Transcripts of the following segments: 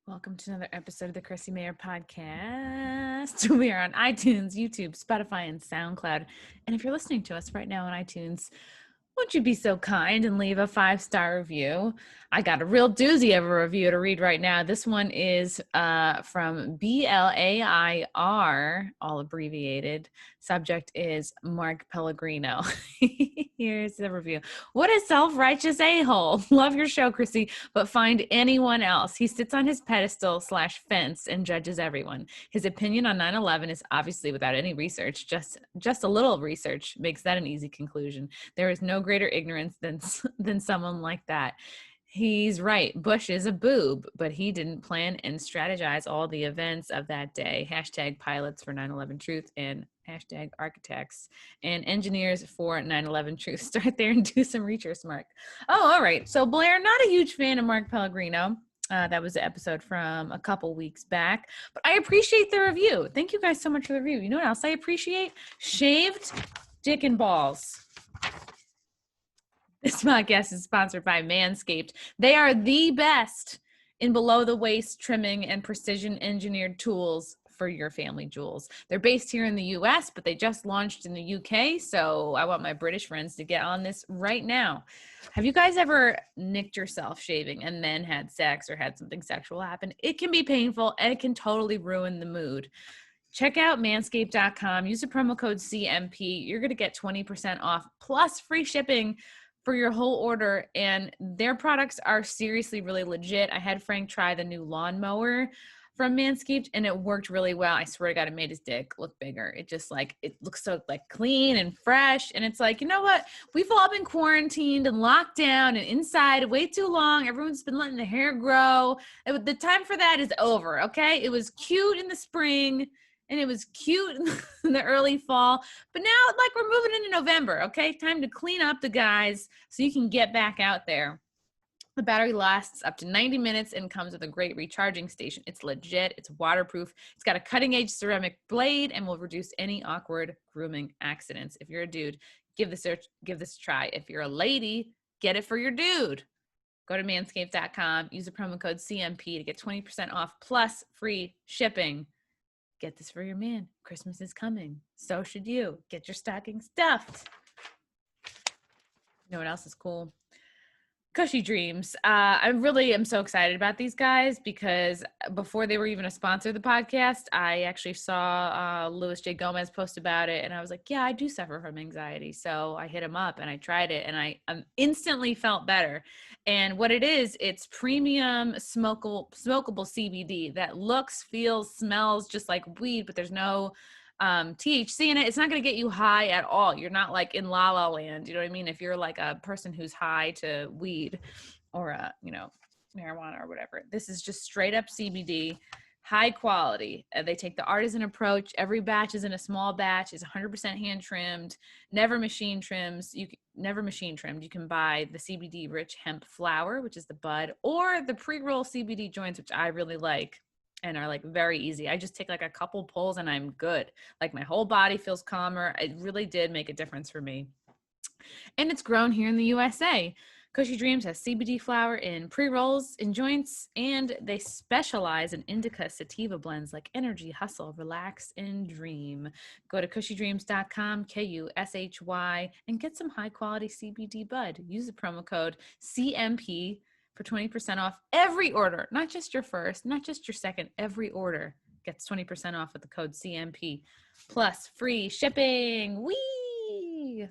Welcome to another episode of the Chrissie Mayr podcast. We are on iTunes, YouTube, Spotify, and SoundCloud. And if you're listening to us right now on iTunes, won't you be so kind and leave a 5-star review? I got a real doozy of a review to read right now. This one is from BLAIR, all abbreviated. Subject is Mark Pellegrino. Here's the review. What a self-righteous a-hole. Love your show, Chrissy, but find anyone else. He sits on his pedestal / fence and judges everyone. His opinion on 9/11 is obviously without any research. Just a little research makes that an easy conclusion. There is no greater ignorance than someone like that. He's right. Bush is a boob, but he didn't plan and strategize all the events of that day. # pilots for 9/11 truth and # architects and engineers for 9/11 truth. Start there and do some research, Mark. Oh, all right. So Blair, not a huge fan of Mark Pellegrino. That was the episode from a couple weeks back, but I appreciate the review. Thank you guys so much for the review. You know what else I appreciate? Shaved dick and balls. This podcast is sponsored by Manscaped. They are the best in below-the-waist trimming and precision-engineered tools for your family jewels. They're based here in the U.S., but they just launched in the U.K., so I want my British friends to get on this right now. Have you guys ever nicked yourself shaving and then had sex or had something sexual happen? It can be painful, and it can totally ruin the mood. Check out manscaped.com. Use the promo code CMP. You're going to get 20% off plus free shipping for your whole order, and their products are seriously really legit. I had Frank try the new lawnmower from Manscaped, and it worked really well. I swear to God, it made his dick look bigger. It just it looks so clean and fresh, and it's you know what? We've all been quarantined and locked down and inside way too long. Everyone's been letting the hair grow. The time for that is over, okay? It was cute in the spring, and it was cute in the early fall. But now, we're moving into November, okay? Time to clean up the guys so you can get back out there. The battery lasts up to 90 minutes and comes with a great recharging station. It's legit. It's waterproof. It's got a cutting-edge ceramic blade and will reduce any awkward grooming accidents. If you're a dude, give this a try. If you're a lady, get it for your dude. Go to manscaped.com. Use the promo code CMP to get 20% off plus free shipping. Get this for your man. Christmas is coming. So should you. Get your stocking stuffed. You know what else is cool? Cushy Dreams. I really am so excited about these guys because before they were even a sponsor of the podcast, I actually saw Louis J. Gomez post about it, and I was like, yeah, I do suffer from anxiety. So I hit him up and I tried it, and I instantly felt better. And what it is, it's premium smokable CBD that looks, feels, smells just like weed, but there's no THC in it. It's not going to get you high at all. You're not in La La Land. You know what I mean? If you're a person who's high to weed or marijuana or whatever, this is just straight up CBD, high quality. They take the artisan approach. Every batch is in a small batch, is 100% hand trimmed, never machine trimmed. You can buy the CBD rich hemp flower, which is the bud, or the pre-roll CBD joints, which I really like and are very easy. I just take a couple pulls and I'm good. My whole body feels calmer. It really did make a difference for me. And it's grown here in the USA. Cushy Dreams has CBD flower in pre-rolls, in joints, and they specialize in indica sativa blends like Energy, Hustle, Relax, and Dream. Go to cushydreams.com, KUSHY, and get some high-quality CBD bud. Use the promo code CMP for 20% off every order, not just your first, not just your second, every order gets 20% off with the code CMP plus free shipping. Whee!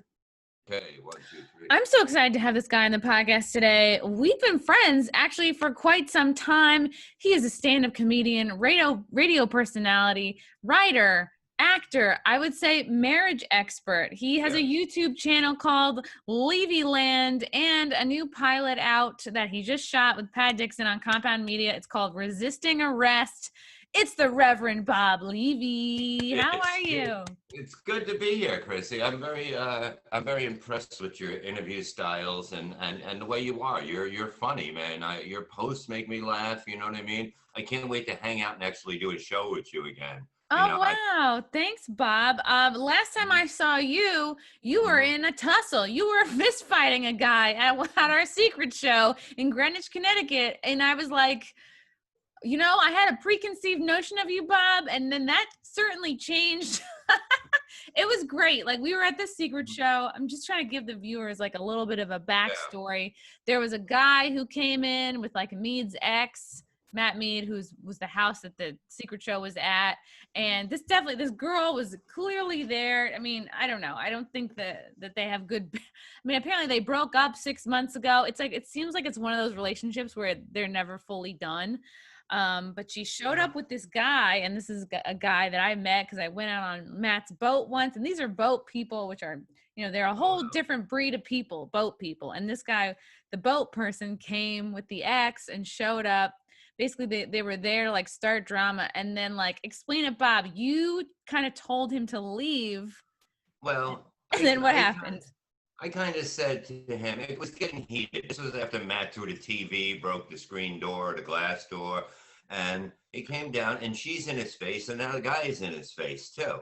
Okay, 1, 2, 3. I'm so excited to have this guy on the podcast today. We've been friends actually for quite some time. He is a stand-up comedian, radio personality, writer, actor, I would say marriage expert. He has a YouTube channel called Levy Land and a new pilot out that he just shot with Dixon on Compound Media. It's called Resisting Arrest. It's the Reverend Bob Levy. How are you? It's good to be here, Chrissy. I'm very impressed with your interview styles and the way you are. You're funny, man. Your posts make me laugh. You know what I mean? I can't wait to hang out and actually do a show with you again. Wow. Thanks, Bob. Last time I saw you, you were in a tussle. You were fist fighting a guy at our secret show in Greenwich, Connecticut. And I was like, I had a preconceived notion of you, Bob, and then that certainly changed. It was great. Like, we were at the secret show. I'm just trying to give the viewers like a little bit of a backstory. There was a guy who came in with like Mead's ex, Matt Mead, was the house that the secret show was at. And this girl was clearly there. I mean, I don't know. I don't think that they have good. I mean, apparently they broke up 6 months ago. It's like, it seems like it's one of those relationships where they're never fully done. But she showed up with this guy, and this is a guy that I met because I went out on Matt's boat once. And these are boat people, which are, they're a whole different breed of people, boat people. And this guy, the boat person, came with the ex and showed up. Basically, they were there to like start drama, and then like, explain it, Bob. You kind of told him to leave. Well, and then what happened? I kind of said to him, it was getting heated. This was after Matt threw the TV, broke the screen door, the glass door, and he came down, and she's in his face, and now the guy is in his face too.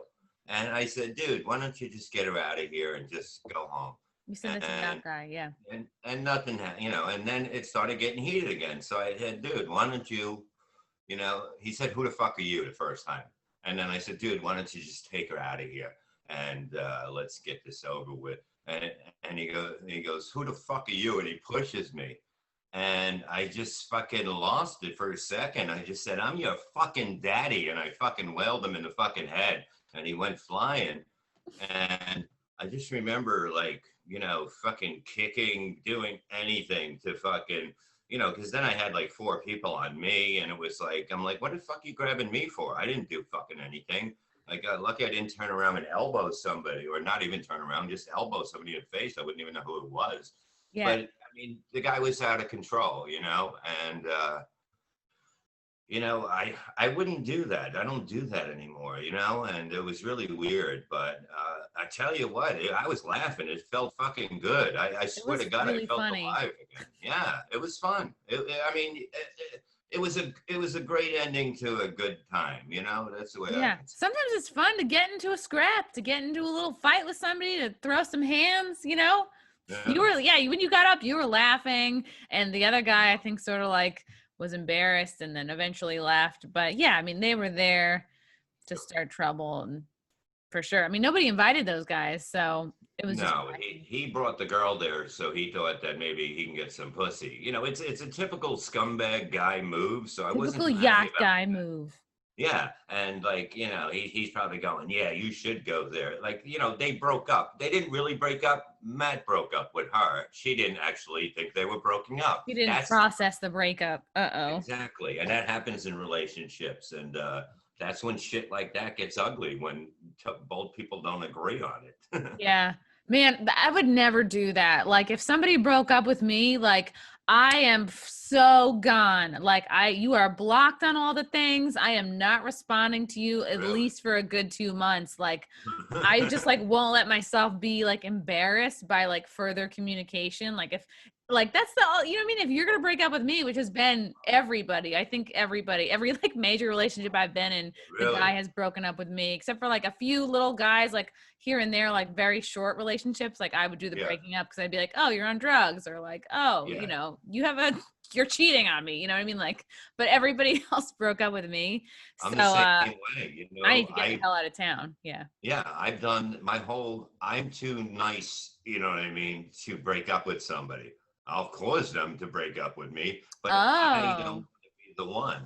And I said, dude, why don't you just get her out of here and just go home? You said this to that guy, yeah. And nothing, and then it started getting heated again. So I said, dude, why don't you, he said, who the fuck are you, the first time? And then I said, dude, why don't you just take her out of here and let's get this over with. And he goes, who the fuck are you? And he pushes me. And I just fucking lost it for a second. I just said, I'm your fucking daddy. And I fucking wailed him in the fucking head. And he went flying. And I just remember, like, fucking kicking, doing anything to fucking, because then I had like 4 people on me. And it was like, I'm like, what the fuck are you grabbing me for? I didn't do fucking anything. I got lucky I didn't turn around and elbow somebody, or not even turn around, just elbow somebody in the face. I wouldn't even know who it was. Yeah. But I mean, the guy was out of control, and I wouldn't do that. I don't do that anymore, and it was really weird. But I tell you what, I was laughing. It felt fucking good. I swear to God, really I felt alive again. Yeah, it was fun. It was a great ending to a good time, That's the way. Yeah. Sometimes it's fun to get into a scrap, to get into a little fight with somebody, to throw some hands, Yeah. When you got up, you were laughing, and the other guy, I think, sort of like was embarrassed and then eventually left. But yeah, I mean, they were there to start trouble, and for sure. I mean, nobody invited those guys, so it was. No, he brought the girl there, so he thought that maybe he can get some pussy. It's a typical scumbag guy move. So I wasn't typical yacht guy move. Yeah, and like he's probably going, yeah, you should go there. Like they broke up. They didn't really break up. Matt broke up with her. She didn't actually think they were breaking up. He didn't process the breakup. Exactly, and that happens in relationships, and that's when shit like that gets ugly, when both people don't agree on it. Yeah. Man, I would never do that. Like, if somebody broke up with me, like, I am so gone. Like, you are blocked on all the things. I am not responding to you at least for a good 2 months. Like, I just like won't let myself be like embarrassed by like further communication. Like, that's what I mean? If you're going to break up with me, which has been everybody, I think every like major relationship I've been in, the guy has broken up with me, except for like a few little guys, like here and there, like very short relationships. Like I would do the breaking up because I'd be like, oh, you're on drugs, or like, oh, you're cheating on me. You know what I mean? Like, but everybody else broke up with me. I'm the same way, I need to get the hell out of town. Yeah. Yeah. I've done I'm too nice, you know what I mean, to break up with somebody. I'll cause them to break up with me, but I don't want to be the one.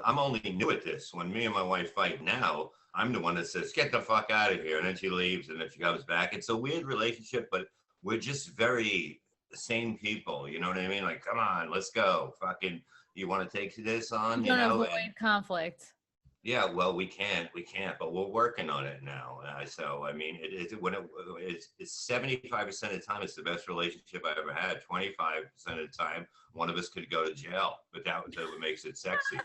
I'm only new at this. When me and my wife fight now, I'm the one that says, get the fuck out of here. And then she leaves, and then she comes back. It's a weird relationship, but we're just very sane people. You know what I mean? Like, come on, let's go. Fucking, you want to take this on? You don't avoid conflict. Yeah, well, we can't, but we're working on it now. So, I mean, it's 75% of the time, it's the best relationship I ever had. 25% of the time, one of us could go to jail, but that's what makes it sexy.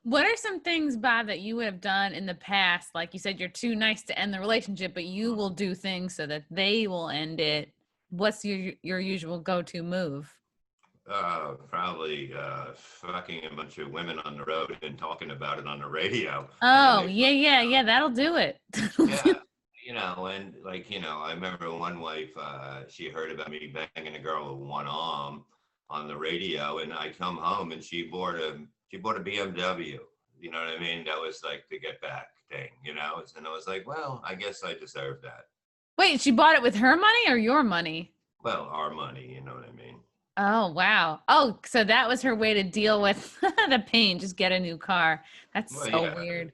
What are some things, Bob, that you would have done in the past? Like you said, you're too nice to end the relationship, but you will do things so that they will end it. What's your usual go-to move? Probably fucking a bunch of women on the road and talking about it on the radio. Oh, yeah, that'll do it. Yeah, and like, I remember one wife, she heard about me banging a girl with one arm on the radio, and I come home and she bought a BMW. You know what I mean? That was like the get back thing, you know? And I was like, well, I guess I deserve that. Wait, she bought it with her money or your money? Well, our money, you know what I mean? Oh, wow. Oh, so that was her way to deal with the pain, just get a new car. That's Well, so yeah, weird.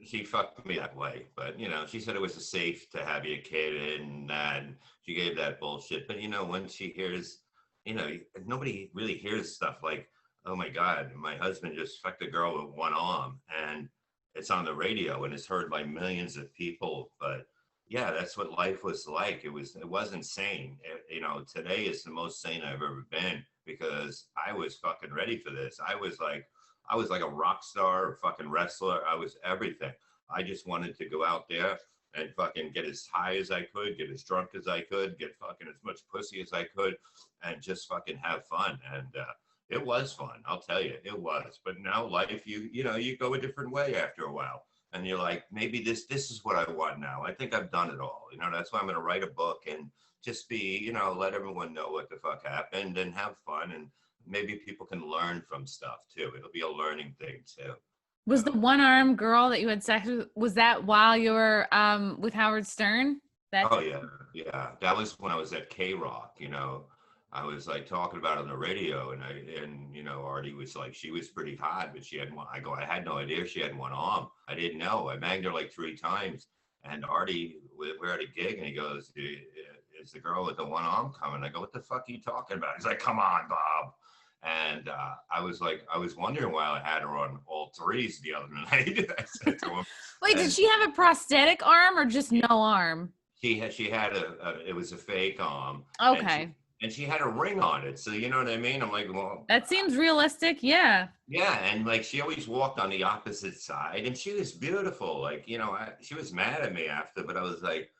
she fucked me that way, but you know, she said it was safe to have your kid and that, and she gave that bullshit. But you know, when she hears, you know, nobody really hears stuff like, oh my God, my husband just fucked a girl with one arm, and it's on the radio and it's heard by millions of people. But yeah, that's what life was like. It wasn't sane. You know, today is the most sane I've ever been because I was fucking ready for this. I was like a rock star, a fucking wrestler. I was everything. I just wanted to go out there and fucking get as high as I could, get as drunk as I could, get fucking as much pussy as I could, and just fucking have fun. And it was fun, I'll tell you, it was. But now life, you know, you go a different way after a while, and you're like, maybe this is what I want now. I think I've done it all. You know, that's why I'm gonna write a book and just be, you know, let everyone know what the fuck happened and have fun, and maybe people can learn from stuff too. It'll be a learning thing too. Was the So, one-armed girl that you had sex with, was that while you were with Howard Stern? That's oh yeah, yeah. That was when I was at K Rock. You know, I was like talking about it on the radio, and you know, Artie was like, she was pretty hot, but she had one. I had no idea she had one arm. I didn't know. I banged her like 3 times, and Artie, we're at a gig, and he goes, "Is the girl with the one arm coming?" I go, "What the fuck are you talking about?" He's like, "Come on, Bob." And I was like, I was wondering why I had her on all threes the other night. I said to him, Wait, did and she have a prosthetic arm or just no arm? she had it was a fake arm, and Okay. she had a ring on it. So you know what I mean? I'm like, well, That seems realistic. Yeah. yeah, and like she always walked on the opposite side, and she was beautiful. Like you know, she was mad at me after, but I was like,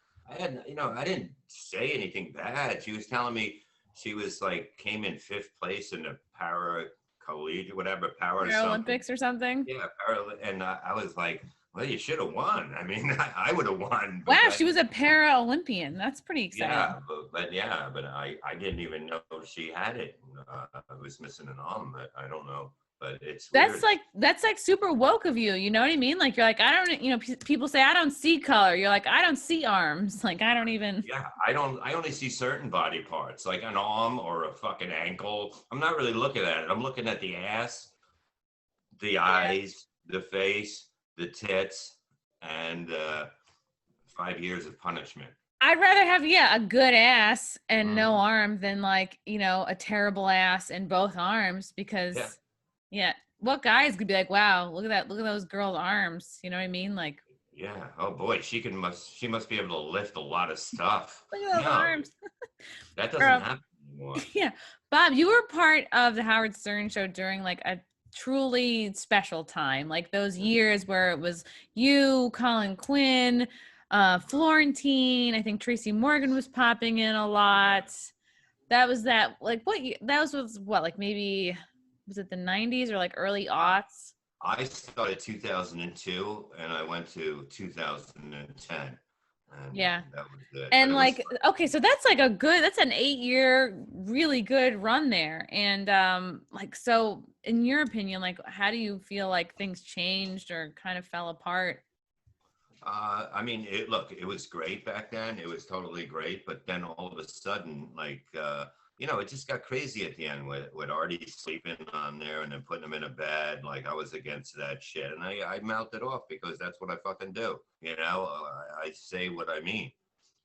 you know, I didn't say anything bad. She was telling me she was like came in fifth place in the para collegiate, whatever, para something. Paralympics or something. Yeah, and I was like, well, you should have won. I mean, I would have won, but Wow, she was a para-Olympian. That's pretty exciting. yeah, but I didn't even know she had it. I was missing an arm. I don't know, but it's weird. That's like super woke of you. You know what I mean? Like you're like, I don't, you know, people say I don't see color. You're like, I don't see arms. Like I don't even. Yeah, I only see certain body parts, like an arm or a fucking ankle. I'm not really looking at it. I'm looking at the ass, the eyes, the face, the tits, and 5 years of punishment. I'd rather have, yeah, a good ass and no Mhm. arm than like, you know, a terrible ass and both arms Yeah, because, yeah, what guys could be like, wow, look at that, look at those girls' arms. You know what I mean? Like, yeah. Oh boy, she must be able to lift a lot of stuff. look at those No, arms. that doesn't Girl. happen anymore. Yeah. Bob, you were part of the Howard Stern show during like a truly special time, like those years where it was you, Colin Quinn, Florentine. I think Tracy Morgan was popping in a lot. That was that, like, was what, like maybe, was it the 90s or like early aughts? I started 2002 and I went to 2010, and Yeah. that was it. But And it was like, okay, so that's like that's an 8-year, really good run there. And like, so in your opinion, like, how do you feel like things changed or kind of fell apart? I mean, look, it was great back then. It was totally great. But then all of a sudden, like, you know, it just got crazy at the end with Artie sleeping on there and then putting him in a bed. Like, I was against that shit. And I mouthed it off because that's what I fucking do. You know, I say what I mean.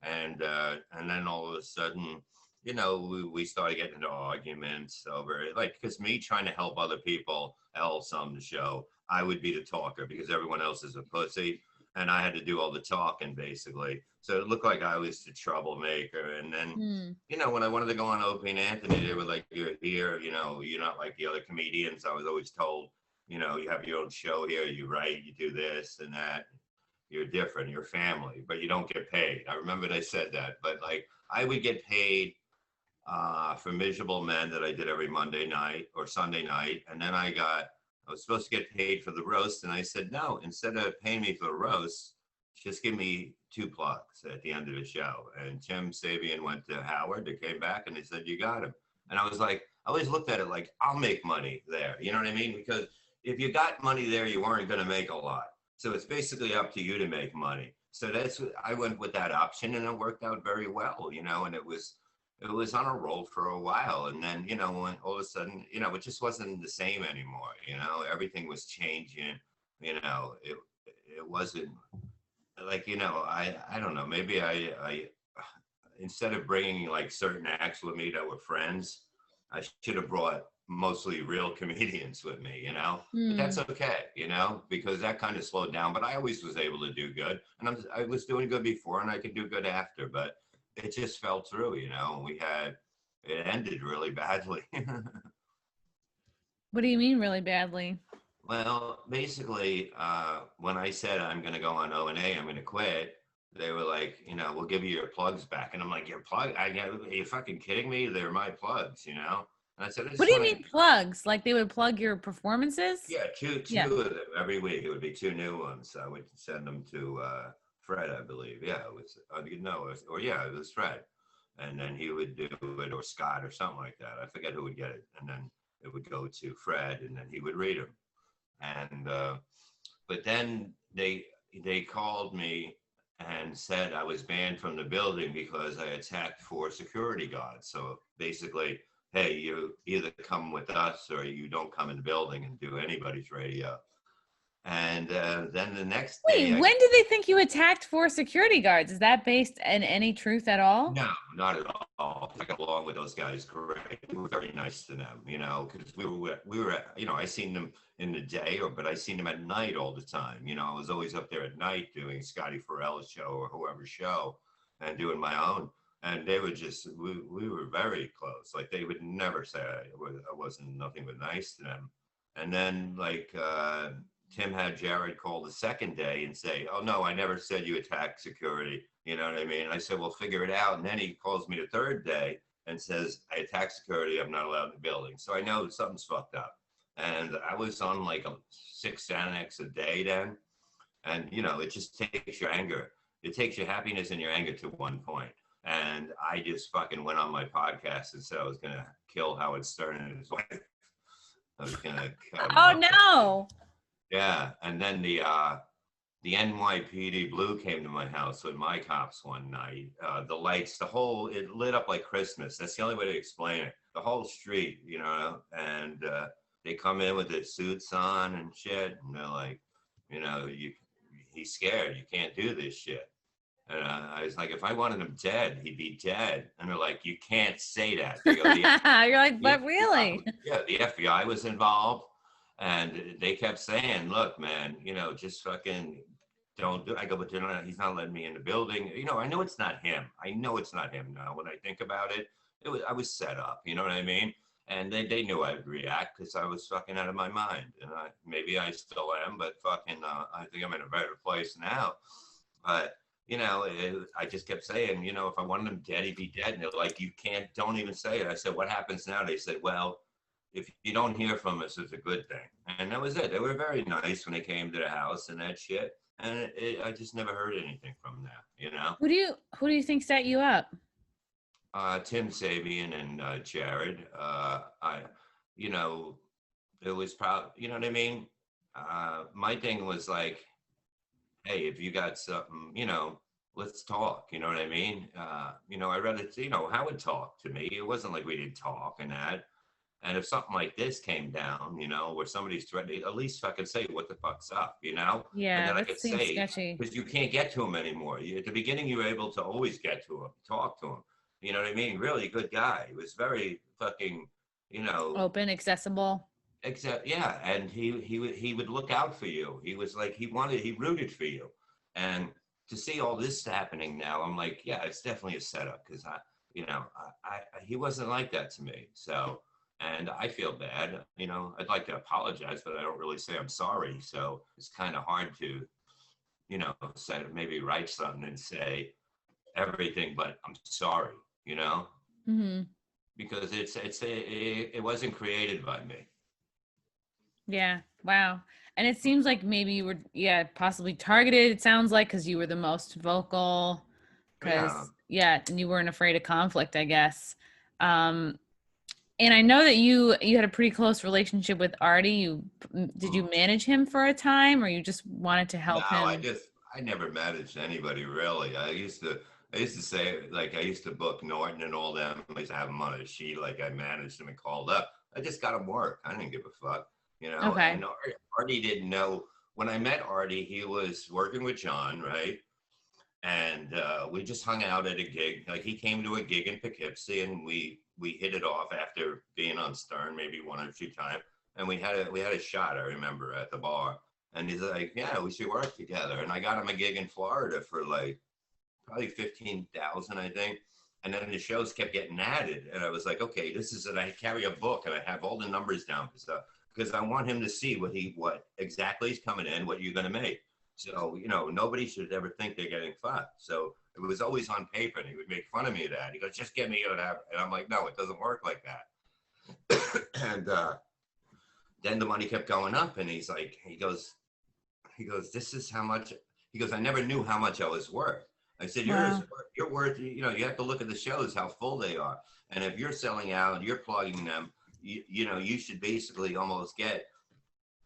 And then all of a sudden, you know, we started getting into arguments over it. Like, because me trying to help other people else on the show, I would be the talker because everyone else is a pussy, and I had to do all the talking basically. So it looked like I was the troublemaker. And then, Hmm. you know, when I wanted to go on Opie and Anthony, they were like, "You're here, you know, you're not like the other comedians." I was always told, you know, you have your own show here, you write, you do this and that. You're different, you're family, but you don't get paid. I remember they said that, but like I would get paid for Miserable Men that I did every Monday night or Sunday night. And then I was supposed to get paid for the roast. And I said, no, instead of paying me for the roast, just give me 2 plugs at the end of the show. And Tim Sabian went to Howard. They came back and they said, you got him. And I was like, I always looked at it like, I'll make money there. You know what I mean? Because if you got money there, you weren't going to make a lot. So it's basically up to you to make money. So I went with that option, and it worked out very well, and it was on a roll for a while. And then, when all of a sudden, it just wasn't the same anymore. Everything was changing. It wasn't like, I don't know, maybe I instead of bringing like certain acts with me that were friends, I should have brought mostly real comedians with me, but that's okay, because that kind of slowed down, but I always was able to do good, and I was doing good before, and I could do good after, but it just fell through, it ended really badly. What do you mean really badly? Well, basically, when I said I'm going to go on O&A, I'm going to quit, they were like, we'll give you your plugs back. And I'm like, your plug? Are you fucking kidding me? They're my plugs, And I said, What do you mean plugs? Like they would plug your performances? Yeah, two of them every week. It would be 2 new ones. I would send them to Fred, I believe. Yeah, it was, it was Fred. And then he would do it, or Scott, or something like that. I forget who would get it. And then it would go to Fred, and then he would read them. And but then they called me and said I was banned from the building because I attacked 4 security guards. So basically, hey, you either come with us or you don't come in the building and do anybody's radio. And then the next day... Wait, when did they think you attacked 4 security guards? Is that based in any truth at all? No, not at all. I got along with those guys great. We were very nice to them, because we were, I seen them in the day, but I seen them at night all the time. I was always up there at night doing Scotty Farrell's show or whoever's show and doing my own. And they would just, we were very close. Like they would never say I wasn't nothing but nice to them. And then Tim had Jared call the second day and say, oh, no, I never said you attacked security. You know what I mean? I said, well, figure it out. And then he calls me the third day and says, I attacked security. I'm not allowed in the building. So I know something's fucked up. And I was on like 6 Xanax a day then. And, it just takes your anger. It takes your happiness and your anger to one point. And I just fucking went on my podcast and said I was going to kill Howard Stern and his wife. I was going to cut him off. No. Yeah, and then the NYPD Blue came to my house with my cops one night. The lights, it lit up like Christmas. That's the only way to explain it. The whole street, and they come in with their suits on and shit, and they're like, he's scared. You can't do this shit. And I was like, if I wanted him dead, he'd be dead. And they're like, you can't say that. They go, You're like, but really? Yeah, the FBI was involved. And they kept saying, look, man, just fucking don't do it. I go, but he's not letting me in the building. I know it's not him. I know it's not him now. When I think about it, I was set up. You know what I mean? And they knew I'd react because I was fucking out of my mind. And maybe I still am, but fucking, I think I'm in a better place now. But, I just kept saying, if I wanted him dead, he'd be dead. And they're like, don't even say it. I said, what happens now? They said, well, if you don't hear from us, it's a good thing. And that was it. They were very nice when they came to the house and that shit. And I just never heard anything from them, Who do you think set you up? Tim Sabian and Jared. It was probably, you know what I mean? My thing was like, hey, if you got something, let's talk. You know what I mean? I read it, Howard talked to me. It wasn't like we didn't talk and that. And if something like this came down, where somebody's threatening, at least fucking say what the fuck's up, Yeah, and then I that could seems say, sketchy. because you can't get to him anymore. At the beginning, you were able to always get to him, talk to him. You know what I mean? Really good guy. He was very fucking, open, accessible. Yeah, and he would look out for you. He was like he rooted for you, and to see all this happening now, I'm like, yeah, it's definitely a setup because he wasn't like that to me. So. And I feel bad, I'd like to apologize, but I don't really say I'm sorry. So it's kind of hard to, say, maybe write something and say everything, but I'm sorry, Mm-hmm. because it wasn't created by me. Yeah. Wow. And it seems like maybe you were, possibly targeted. It sounds like, cause you were the most vocal and you weren't afraid of conflict, I guess. And I know that you had a pretty close relationship with Artie. Did you Mm. manage him for a time, or you just wanted to No, help him? I never managed anybody really. I used to say, like, I used to book Norton and all them. I used to have them on a sheet, like I managed them and called up. I just got them work. I didn't give a fuck, you know. Okay. And Artie didn't know. When I met Artie, he was working with John, right? And we just hung out at a gig. Like, he came to a gig in Poughkeepsie, and we hit it off after being on Stern maybe one or two times. And we had a shot, I remember, at the bar. And he's like, "Yeah, we should work together." And I got him a gig in Florida for like probably 15,000, I think. And then the shows kept getting added, and I was like, "Okay, this is it." I carry a book and I have all the numbers down for stuff because I want him to see what exactly is coming in, what you're going to make. So, you know, nobody should ever think they're getting fucked. So it was always on paper, and he would make fun of me of that. He goes, "Just get me out of that." And I'm like, "No, it doesn't work like that." And then the money kept going up, and he goes, "This is how much." He goes, "I never knew how much I was worth." I said, Wow. you're worth, you know, you have to look at the shows, how full they are. And if you're selling out, you're plugging them, you know, you should basically almost get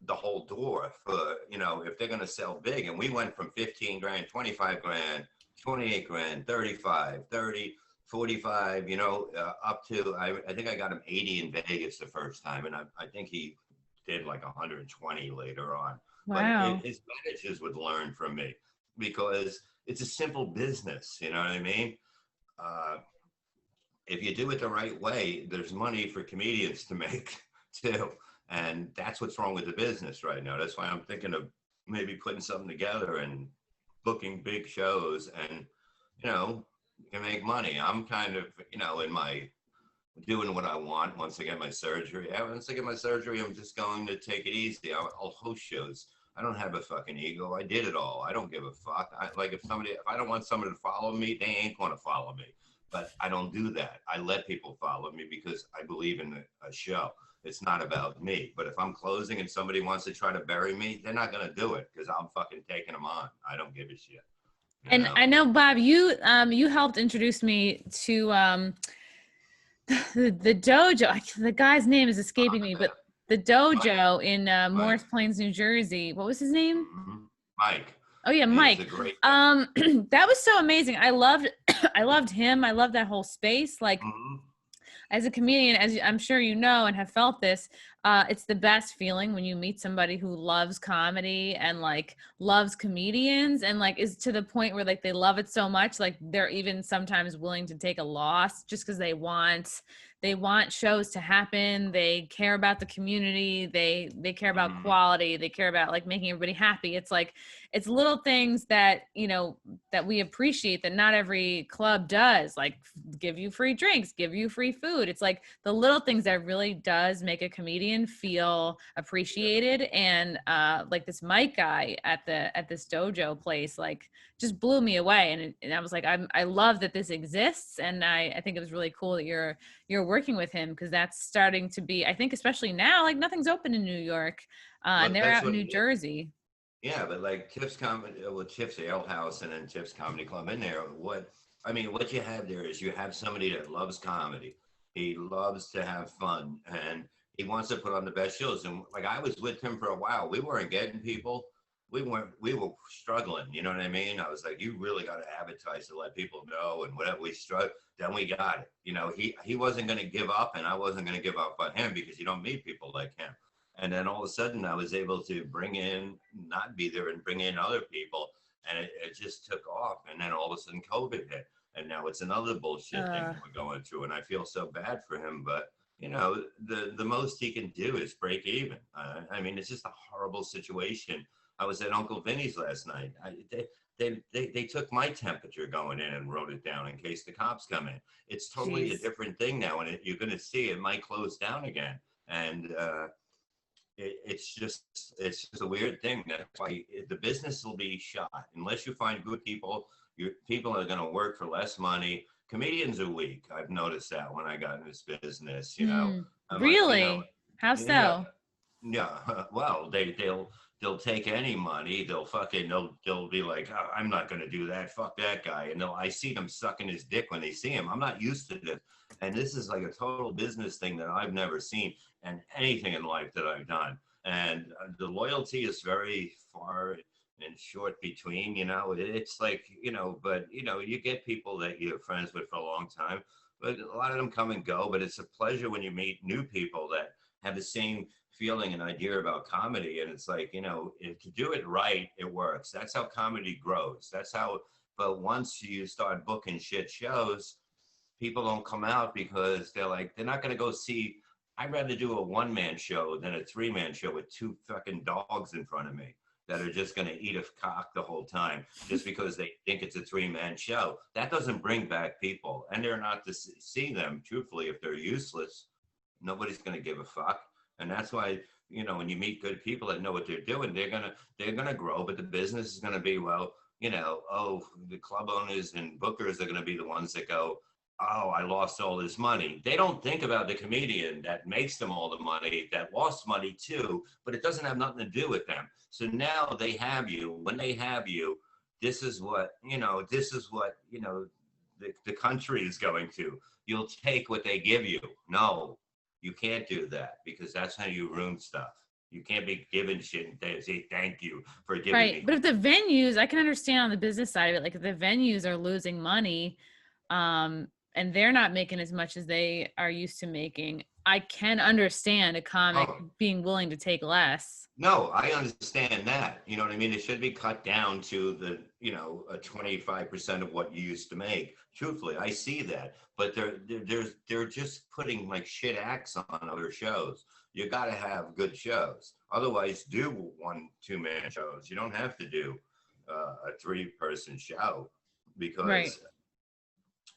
the whole door for, you know, if they're going to sell big. And we went from 15 grand, 25 grand, 28 grand, 35, 30, 45, you know, up to, I think I got him 80 in Vegas the first time. And I think he did like 120 later on. But Wow. his managers would learn from me because it's a simple business. You know what I mean? Uh, if you do it the right way, there's money for comedians to make too. And that's what's wrong with the business right now. That's why I'm thinking of maybe putting something together and booking big shows, and, you know, you can make money. I'm kind of, you know, in my doing what I want once I get my surgery. Once I get my surgery, I'm just going to take it easy. I'll host shows. I don't have a fucking ego. I did it all. I don't give a fuck. Like, if I don't want somebody to follow me, they ain't going to follow me. But I don't do that. I let people follow me because I believe in a show. It's not about me. But if I'm closing and somebody wants to try to bury me, they're not going to do it because I'm fucking taking them on. I don't give a shit. You And know? I know, Bob, you helped introduce me to the dojo. The guy's name is escaping me, but the Mike, dojo in Mike, Morris Plains, New Jersey. What was his name? Mike. Oh yeah, He's a Mike. great guy. That was so amazing. I loved I loved him. I loved that whole space. Like, Mm-hmm. as a comedian, as I'm sure you know and have felt this, it's the best feeling when you meet somebody who loves comedy and like loves comedians and like is to the point where like they love it so much, like they're even sometimes willing to take a loss just because they want shows to happen. They care about the community. They care about Mm-hmm. quality. They care about like making everybody happy. It's like it's little things that, you know, that we appreciate that not every club does, like give you free drinks, give you free food. It's like the little things that really does make a comedian feel appreciated. And like this Mike guy at this dojo place, like just blew me away. And I was like, I love that this exists. And I think it was really cool that you're working with him, because that's starting to be, I think, especially now, like nothing's open in New York, and Well, they're that's out in what New it is. Jersey. Yeah, but like Tips Comedy, well, Tips Ale House and then Tips Comedy Club in there. What you have there is you have somebody that loves comedy. He loves to have fun, and he wants to put on the best shows. And like, I was with him for a while. We weren't getting people. We were struggling. You know what I mean? I was like, you really got to advertise to let people know, and whatever we struggled, then we got it. You know, he wasn't going to give up, and I wasn't going to give up on him because you don't meet people like him. And then all of a sudden I was able to bring in, not be there, and bring in other people. And it just took off. And then all of a sudden COVID hit. And now it's another bullshit thing Uh, that we're going through. And I feel so bad for him. But, you know, the most he can do is break even. I mean, it's just a horrible situation. I was at Uncle Vinny's last night. They took my temperature going in and wrote it down in case the cops come in. It's totally a Jeez. different thing now. And you're going to see it might close down again. And, it's just a weird thing. That's why the business will be shot unless you find good people. Your people are going to work for less money. Comedians are weak. I've noticed that when I got in this business. You know, Hmm. I'm like, you know, Really? How yeah, so? yeah. Well, they'll take any money. They'll be like, "Oh, I'm not going to do that. Fuck that guy." And I see them sucking his dick when they see him. I'm not used to this. And this is like a total business thing that I've never seen and anything in life that I've done. And the loyalty is very far and short between, it's like, but, you get people that you're friends with for a long time, but a lot of them come and go. But it's a pleasure when you meet new people that have the same feeling and idea about comedy. And it's like, if you do it right, it works. That's how comedy grows. That's how, but once you start booking shit shows, people don't come out because they're not going to go see. I'd rather do a one-man show than a three-man show with two fucking dogs in front of me that are just going to eat a cock the whole time just because they think it's a three-man show. That doesn't bring back people. And they're not to see them, truthfully, if they're useless. Nobody's going to give a fuck. And that's why, when you meet good people that know what they're doing, they're gonna grow. But the business is going to be, the club owners and bookers are going to be the ones that go, oh, I lost all this money. They don't think about the comedian that makes them all the money, that lost money too, but it doesn't have nothing to do with them. So now they have you. When they have you, this is what the country is going to. You'll take what they give you. No, you can't do that because that's how you ruin stuff. You can't be given shit and say thank you for giving me. But if the venues, I can understand on the business side of it, like if the venues are losing money, and they're not making as much as they are used to making, I can understand a comic being willing to take less. No, I understand that. You know what I mean? It should be cut down to the, 25% of what you used to make. Truthfully, I see that. But they're just putting like shit acts on other shows. You got to have good shows. Otherwise, do 1-2-man shows. You don't have to do a 3-person show because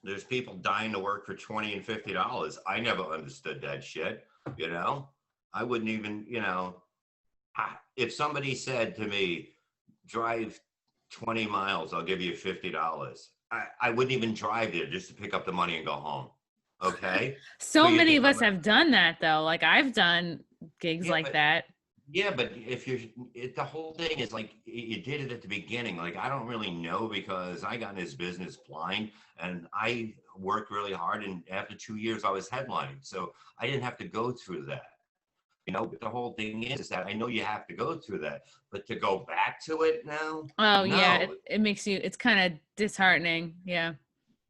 there's people dying to work for $20 and $50. I never understood that shit. I wouldn't even, if somebody said to me, drive 20 miles, I'll give you $50. I wouldn't even drive there just to pick up the money and go home. Okay. So many of us have done that though. Like I've done gigs that. Yeah, but the whole thing is like, you did it at the beginning. Like, I don't really know because I got in this business blind and I worked really hard. And after 2 years, I was headlining. So I didn't have to go through that. But the whole thing is that I know you have to go through that, but to go back to it now. Oh, no. Yeah. It makes you, it's kind of disheartening. Yeah.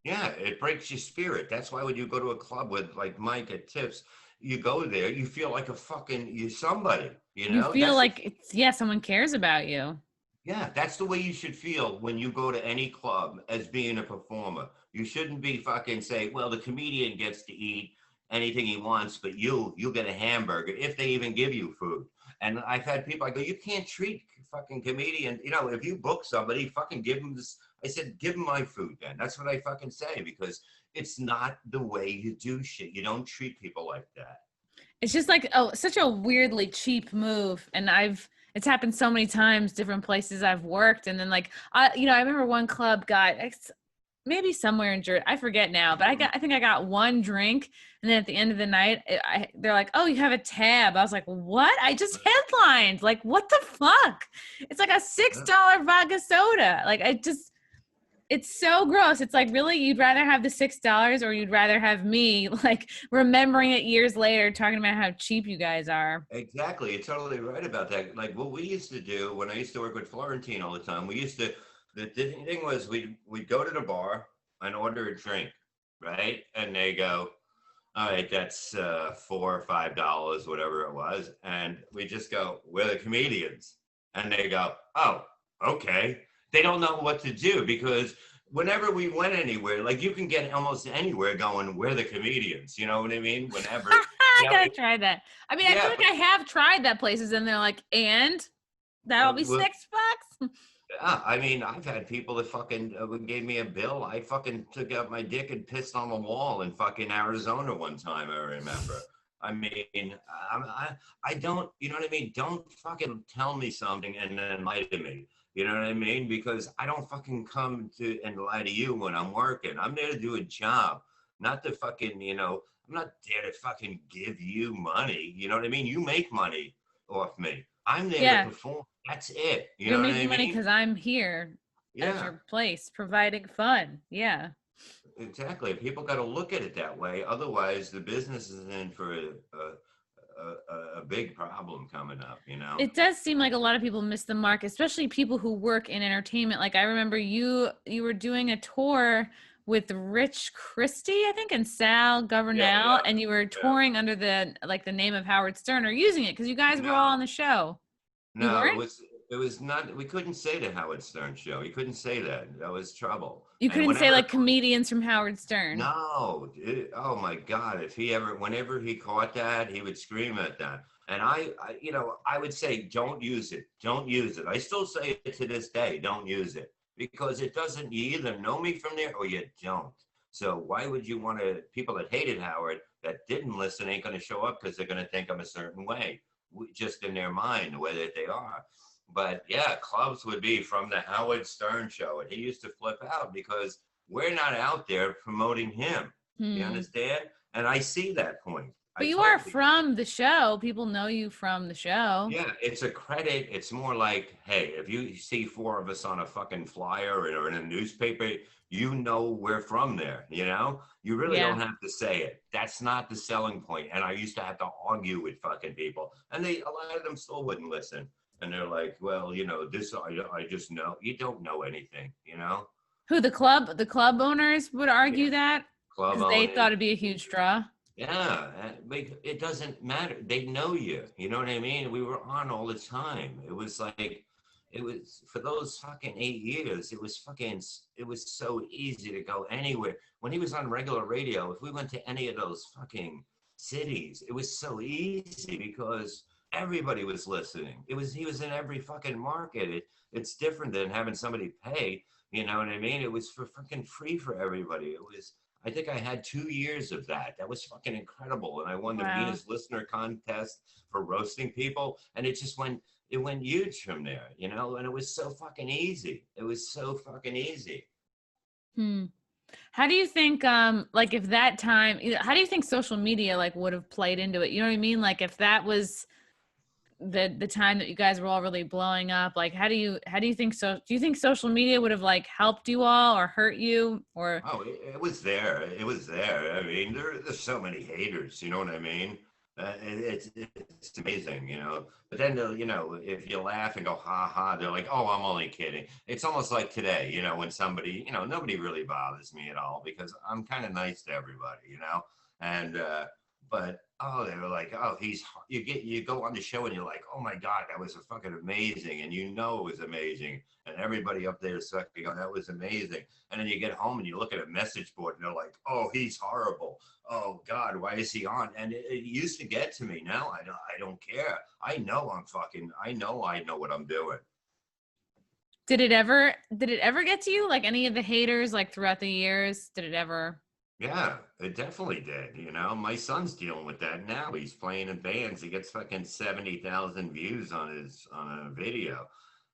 Yeah. It breaks your spirit. That's why when you go to a club with like Mike at Tips, you go there, you feel like you're somebody, You feel like someone cares about you. Yeah, that's the way you should feel when you go to any club as being a performer. You shouldn't be fucking say, well, the comedian gets to eat anything he wants, but you'll get a hamburger if they even give you food. And I've had people, I go, you can't treat fucking comedian, if you book somebody, fucking give them this. I said, give them my food then. That's what I fucking say, because it's not the way you do shit. You don't treat people like that. It's just like, such a weirdly cheap move. And it's happened so many times, different places I've worked. And then like, I remember one club got maybe somewhere in Jersey, I forget now, but I think I got one drink. And then at the end of the night, they're like, oh, you have a tab. I was like, what? I just headlined. Like, what the fuck? It's like a $6 vodka soda. Like, it's so gross. It's like, really, you'd rather have the $6 or you'd rather have me like remembering it years later, talking about how cheap you guys are. Exactly. You're totally right about that. Like what we used to do when I used to work with Florentine all the time, the thing was we'd go to the bar and order a drink, right? And they go, all right, that's $4 or $5, whatever it was. And we just go, we're the comedians. And they go, oh, okay. They don't know what to do because whenever we went anywhere, like you can get almost anywhere going, we're the comedians. You know what I mean? Whenever. I gotta try that. I mean, I feel like I have tried that places and they're like, and that'll be $6? Yeah, I mean, I've had people that fucking gave me a bill. I fucking took out my dick and pissed on the wall in fucking Arizona one time, I remember. I mean, I don't, you know what I mean? Don't fucking tell me something and then lie to me. You know what I mean? Because I don't fucking come to and lie to you when I'm working. I'm there to do a job, not to fucking, I'm not there to fucking give you money. You know what I mean? You make money off me. I'm there to perform. That's it. You're making money because I'm here at your place providing fun. Yeah. Exactly. People got to look at it that way. Otherwise, the business is in for a big problem coming up, you know? It does seem like a lot of people miss the mark, especially people who work in entertainment. Like I remember you were doing a tour with Rich Christie, I think, and Sal Yeah, Governell, yeah, and you were yeah. touring under the name of Howard Stern, or using it because you guys were all on No, the show. You no, weren't? it was not, we couldn't say the Howard Stern show. You couldn't say that. That was trouble. You And couldn't say whenever like comedians from Howard Stern. No, oh my God! If he ever, whenever he caught that, he would scream at that. And I would say, don't use it. Don't use it. I still say it to this day. Don't use it because it doesn't. You either know me from there or you don't. So why would you want to? People that hated Howard that didn't listen ain't going to show up because they're going to think I'm a certain way, just in their mind, the way that they are. But yeah, clubs would be from the Howard Stern show, and he used to flip out because we're not out there promoting him. You Hmm. understand? And I see that point. I But you are totally. from the show. People know you from the show. Yeah, it's a credit. It's more like, hey, if you see four of us on a fucking flyer or in a newspaper, you know we're from there, you know? You really Yeah. don't have to say it. That's not the selling point. And I used to have to argue with fucking people. And a lot of them still wouldn't listen. And they're like, well, this I just know. You don't know anything, you know? Who the club owners would Yeah. argue that Club because they thought owners. it'd be a huge draw. Yeah, it doesn't matter. They know you. You know what I mean? We were on all the time. It was like, it was for those fucking 8 years. It was so easy to go anywhere. When he was on regular radio, if we went to any of those fucking cities, it was so easy because everybody was listening. He was in every fucking market. It's different than having somebody pay. You know what I mean? It was for fucking free for everybody. I think I had 2 years of that. That was fucking incredible. And I won the Wow. Venus Listener Contest for roasting people. And it went huge from there, and it was so fucking easy. It was so fucking easy. Hmm. How do you think, like if that time, how do you think social media like would have played into it? You know what I mean? Like if that was the time that you guys were all really blowing up, like how do you think do you think social media would have like helped you all or hurt you or Oh, it was there. It was there. I mean, there's so many haters. You know what I mean? It's amazing. But then if you laugh and go ha ha, they're like, oh, I'm only kidding. It's almost like today. When somebody, nobody really bothers me at all because I'm kind of nice to everybody. And but oh, they were like, oh, you go on the show and you're like, oh my God, that was a fucking amazing, and it was amazing, and everybody up there is sucking, oh, that was amazing. And then you get home and you look at a message board and they're like, oh, he's horrible. Oh God, why is he on? And it used to get to me. Now I don't care. I know I know what I'm doing. did it ever get to you, like any of the haters, like throughout the years? Did it ever? Yeah, it definitely did. My son's dealing with that now. He's playing in bands. He gets fucking 70,000 views on a video,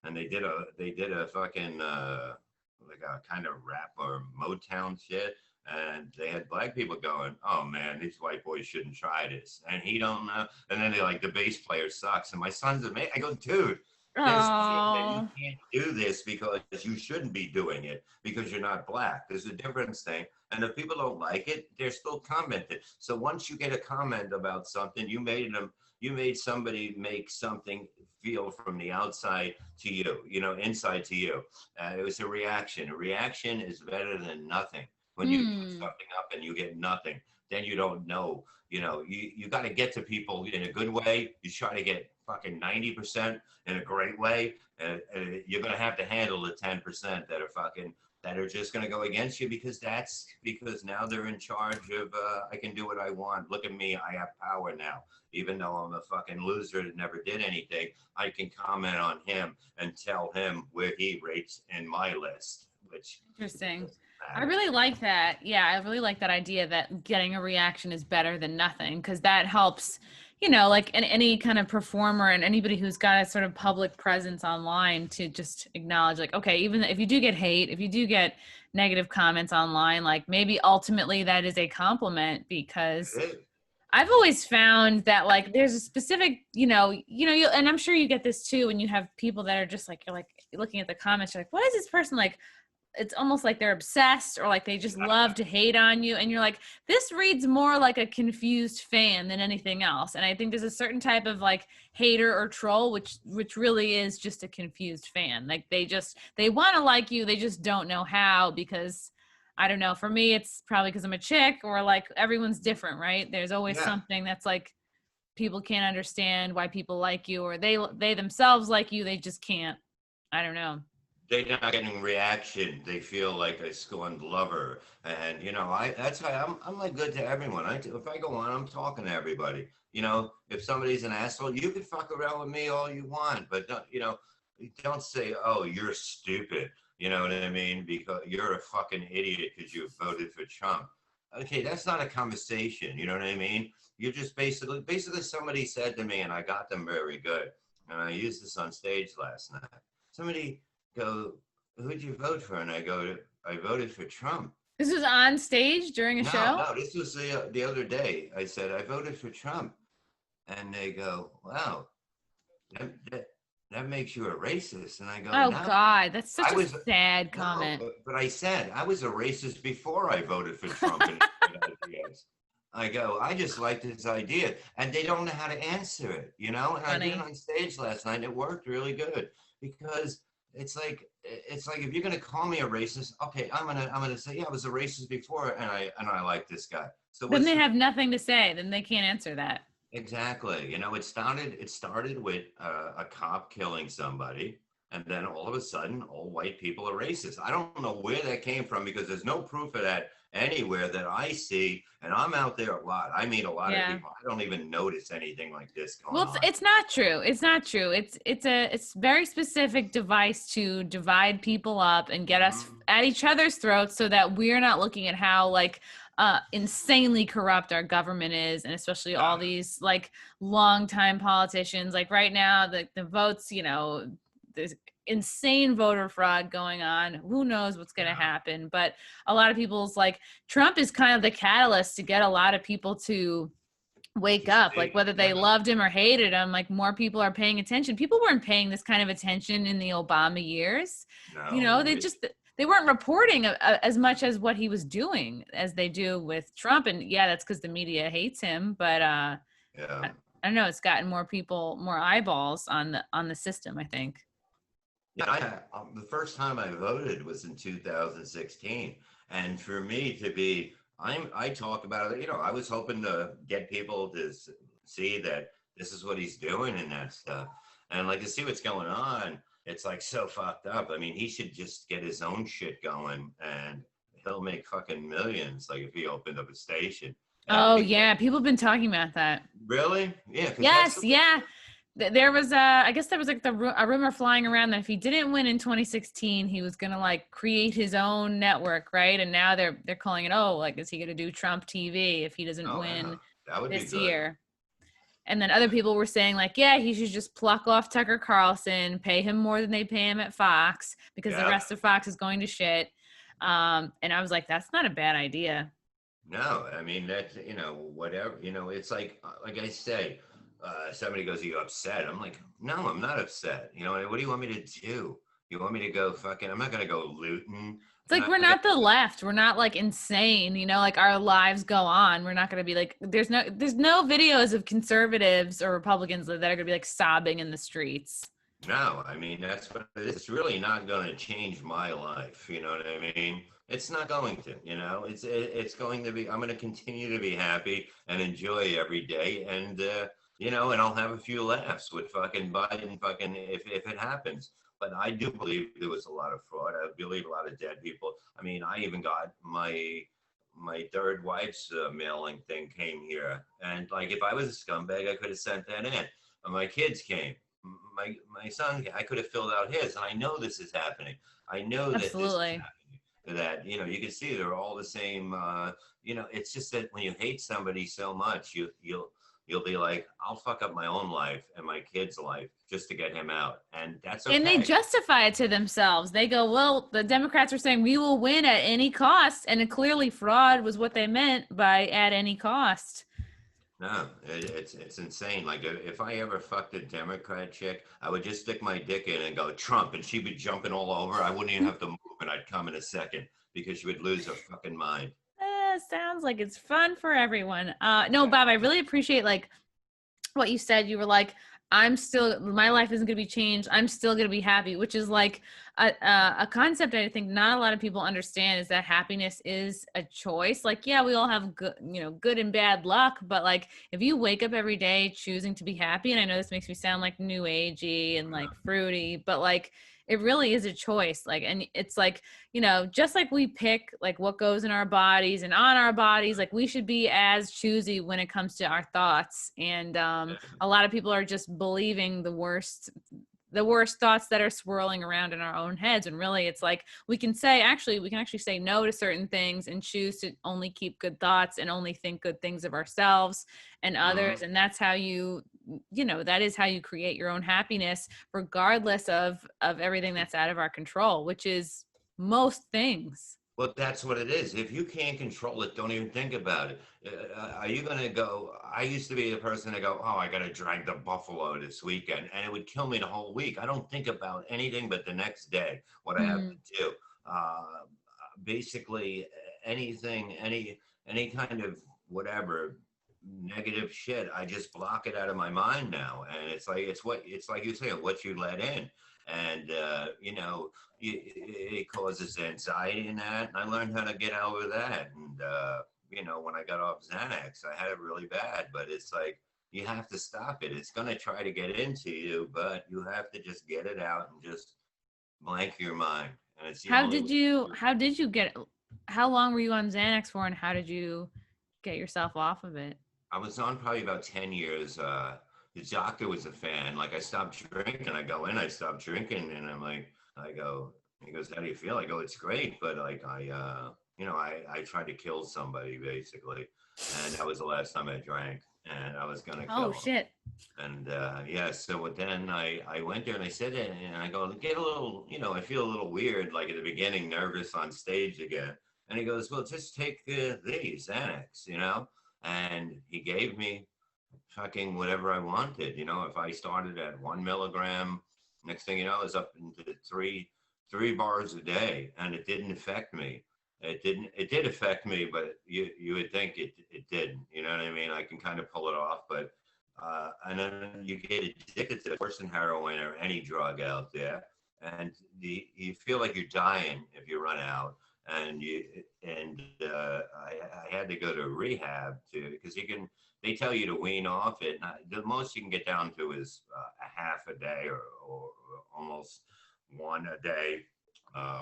and they did a fucking like a kind of rap or Motown shit, and they had black people going, "Oh man, these white boys shouldn't try this," and he don't know. And then they like the bass player sucks, and my son's amazing. I go, dude. They're saying that you Oh, can't do this because you shouldn't be doing it because you're not black. There's a difference thing. And if people don't like it, they're still commenting. So once you get a comment about something, you made somebody make something feel from the outside to you, inside to you. It was a reaction. A reaction is better than nothing. When you put hmm. something up and you get nothing, then you don't know. You got to get to people in a good way. You try to get fucking 90% in a great way. You're going to have to handle the 10% that are just going to go against you because now they're in charge of, I can do what I want. Look at me. I have power now. Even though I'm a fucking loser that never did anything, I can comment on him and tell him where he rates in my list, which Interesting. doesn't I matter. really like that. Yeah, I really like that idea that getting a reaction is better than nothing because that helps, like in any kind of performer and anybody who's got a sort of public presence online to just acknowledge, like, okay, even if you do get hate, if you do get negative comments online, like maybe ultimately that is a compliment because It is. I've always found that like there's a specific, and I'm sure you get this too when you have people that are just like, you're like looking at the comments, you're like, what is this person like? it's almost like they're obsessed or like they just love to hate on you. And you're like, this reads more like a confused fan than anything else. And I think there's a certain type of like hater or troll, which really is just a confused fan. Like they want to like you. They just don't know how, because I don't know. For me, it's probably because I'm a chick, or like everyone's different, right? There's always something that's like, people can't understand why people like you, or they themselves like you. They just can't. I don't know. They're not getting reaction. They feel like a scorned lover, and that's why I'm like good to everyone. If I go on, I'm talking to everybody. If somebody's an asshole, you can fuck around with me all you want, but don't say, "Oh, you're stupid." You know what I mean? Because you're a fucking idiot because you voted for Trump. Okay, that's not a conversation. You know what I mean? You're just basically somebody said to me, and I got them very good, and I used this on stage last night. Somebody go, "Who'd you vote for?" And I go, "I voted for Trump." This was on stage during a show? No, this was the other day. I said, "I voted for Trump." And they go, "Wow, that makes you a racist." And I go, oh "No, God, that's such a sad comment. No, but I said I was a racist before I voted for Trump. I go, I just like this idea, and they don't know how to answer it, And Funny. I did it on stage last night, and it worked really good, because it's like if you're gonna call me a racist, okay, I'm gonna say, yeah, I was a racist before, and I like this guy. So then they have nothing to say. Then they can't answer that. Exactly. It started with a cop killing somebody, and then all of a sudden, all white people are racist. I don't know where that came from, because there's no proof of that anywhere that I see, and I'm out there a lot. I meet a lot of people. I don't even notice anything like this going on. It's not true. It's not true. It's very specific device to divide people up and get us at each other's throats, so that we're not looking at how like insanely corrupt our government is, and especially all these like longtime politicians. Like right now, the votes, there's insane voter fraud going on. Who knows what's going to happen? But a lot of people's like, Trump is kind of the catalyst to get a lot of people to wake up, like whether they loved him or hated him. Like more people are paying attention. People weren't paying this kind of attention in the Obama years. They weren't reporting as much as what he was doing as they do with Trump. And that's because the media hates him. But I don't know. It's gotten more people, more eyeballs on the system, I think. Yeah, the first time I voted was in 2016, and for me to be, I talk about it. I was hoping to get people to see that this is what he's doing and that stuff, and like to see what's going on. It's like so fucked up. I mean, he should just get his own shit going, and he'll make fucking millions. Like if he opened up a station. Oh yeah, people have been talking about that. Really? Yeah. Yes. Yeah. There was I guess there was like a rumor flying around that if he didn't win in 2016, he was gonna like create his own network, right? And now they're calling it, like, is he gonna do Trump TV if he doesn't win this year? And then other people were saying like, yeah, he should just pluck off Tucker Carlson, pay him more than they pay him at Fox, because the rest of Fox is going to shit. And I was like, that's not a bad idea. No, I mean that's whatever. It's like I say. Somebody goes, "Are you upset?" I'm like, "No, I'm not upset." What do you want me to do? You want me to go fucking? I'm not gonna go looting. It's like we're not the left. We're not like insane. Like our lives go on. We're not gonna be like. There's no videos of conservatives or Republicans that are gonna be like sobbing in the streets. No, I mean that's what it is. It's really not gonna change my life. You know what I mean? It's not going to. It's going to be. I'm gonna continue to be happy and enjoy every day, and and I'll have a few laughs with fucking Biden, if it happens. But I do believe there was a lot of fraud. I believe a lot of dead people. I mean, I even got my third wife's mailing thing came here, and like if I was a scumbag, I could have sent that in. And my kids came. My son, I could have filled out his, and I know this is happening. I know that Absolutely. This is happening. That you can see they're all the same. It's just that when you hate somebody so much, you'll be like, I'll fuck up my own life and my kid's life just to get him out. And that's okay. And they justify it to themselves. They go, well, the Democrats are saying we will win at any cost. And clearly fraud was what they meant by at any cost. No, it's insane. Like if I ever fucked a Democrat chick, I would just stick my dick in and go Trump, and she'd be jumping all over. I wouldn't even have to move, and I'd come in a second because she would lose her fucking mind. Sounds like it's fun for everyone. No, Bob, I really appreciate like what you said. You were like, I'm still, my life isn't going to be changed. I'm still going to be happy, which is like a concept I think not a lot of people understand, is that happiness is a choice. Like, yeah, we all have good, good and bad luck, but like if you wake up every day choosing to be happy, and I know this makes me sound like new agey and like fruity, but like it really is a choice. Like, and it's like, just like we pick like what goes in our bodies and on our bodies, like we should be as choosy when it comes to our thoughts. And a lot of people are just believing the worst thoughts that are swirling around in our own heads. And really it's like we can actually say no to certain things and choose to only keep good thoughts and only think good things of ourselves and others. And that's how that is how you create your own happiness, regardless of everything that's out of our control, which is most things. Well, that's what it is. If you can't control it, don't even think about it. Are you going to go? I used to be the person to go, oh, I got to drag the buffalo this weekend, and it would kill me the whole week. I don't think about anything but the next day, what I have to do. Uh, Basically, anything, any kind of whatever negative shit, I just block it out of my mind now. And it's like you say, what you let in. And, it causes anxiety and that. And I learned how to get over that. And, when I got off Xanax, I had it really bad, but it's like, you have to stop it. It's going to try to get into you, but you have to just get it out and just blank your mind. And it's the only way. How long were you on Xanax for, and how did you get yourself off of it? I was on probably about 10 years. The doctor was a fan. Like I stopped drinking. I go in, I stopped drinking, and he goes, how do you feel? I go, it's great, but like I tried to kill somebody basically, and that was the last time I drank, and I was gonna kill Oh him. shit. And yeah, so then I went there and I said it, and I go, get a little, I feel a little weird, like at the beginning, nervous on stage again. And he goes, well, just take these Xanax, and he gave me fucking whatever I wanted. If I started at 1 milligram, next thing you know, it's up into three bars a day, and it didn't affect me. It did affect me, but you would think it didn't. You know what I mean? I can kind of pull it off, but and then you get addicted to it, worse than heroin or any drug out there, and you feel like you're dying if you run out. And I had to go to rehab too, because they tell you to wean off it. The most you can get down to is a half a day or almost one a day,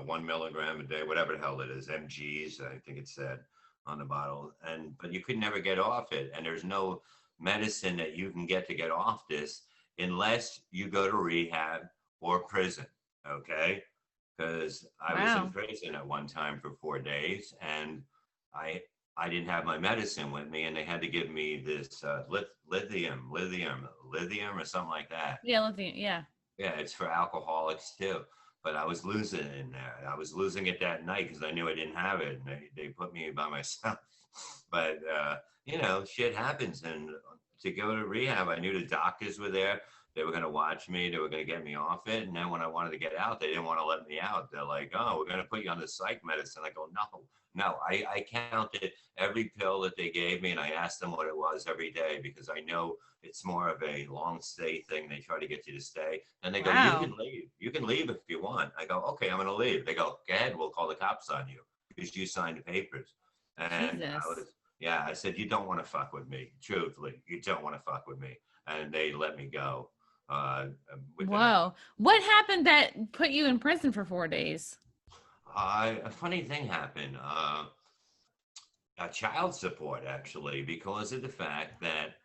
1 milligram a day, whatever the hell it is, mgs, I think it said on the bottle. But you could never get off it, and there's no medicine that you can get off this unless you go to rehab or prison. Okay, because I was in prison at one time for 4 days, and I didn't have my medicine with me, and they had to give me this lithium or something like that. Yeah, lithium. Yeah. Yeah, it's for alcoholics too. But I was losing it in there. I was losing it that night because I knew I didn't have it, and they put me by myself. But shit happens, and to go to rehab, I knew the doctors were there. They were going to watch me. They were going to get me off it. And then when I wanted to get out, they didn't want to let me out. They're like, oh, we're going to put you on the psych medicine. I go, no. I counted every pill that they gave me, and I asked them what it was every day, because I know it's more of a long stay thing. They try to get you to stay. And they go, you can leave. You can leave if you want. I go, okay, I'm going to leave. They go, go ahead. We'll call the cops on you because you signed the papers. And I said, you don't want to fuck with me. Truthfully, you don't want to fuck with me. And they let me go. Whoa. What happened that put you in prison for 4 days? A funny thing happened. Child support, actually, because of the fact that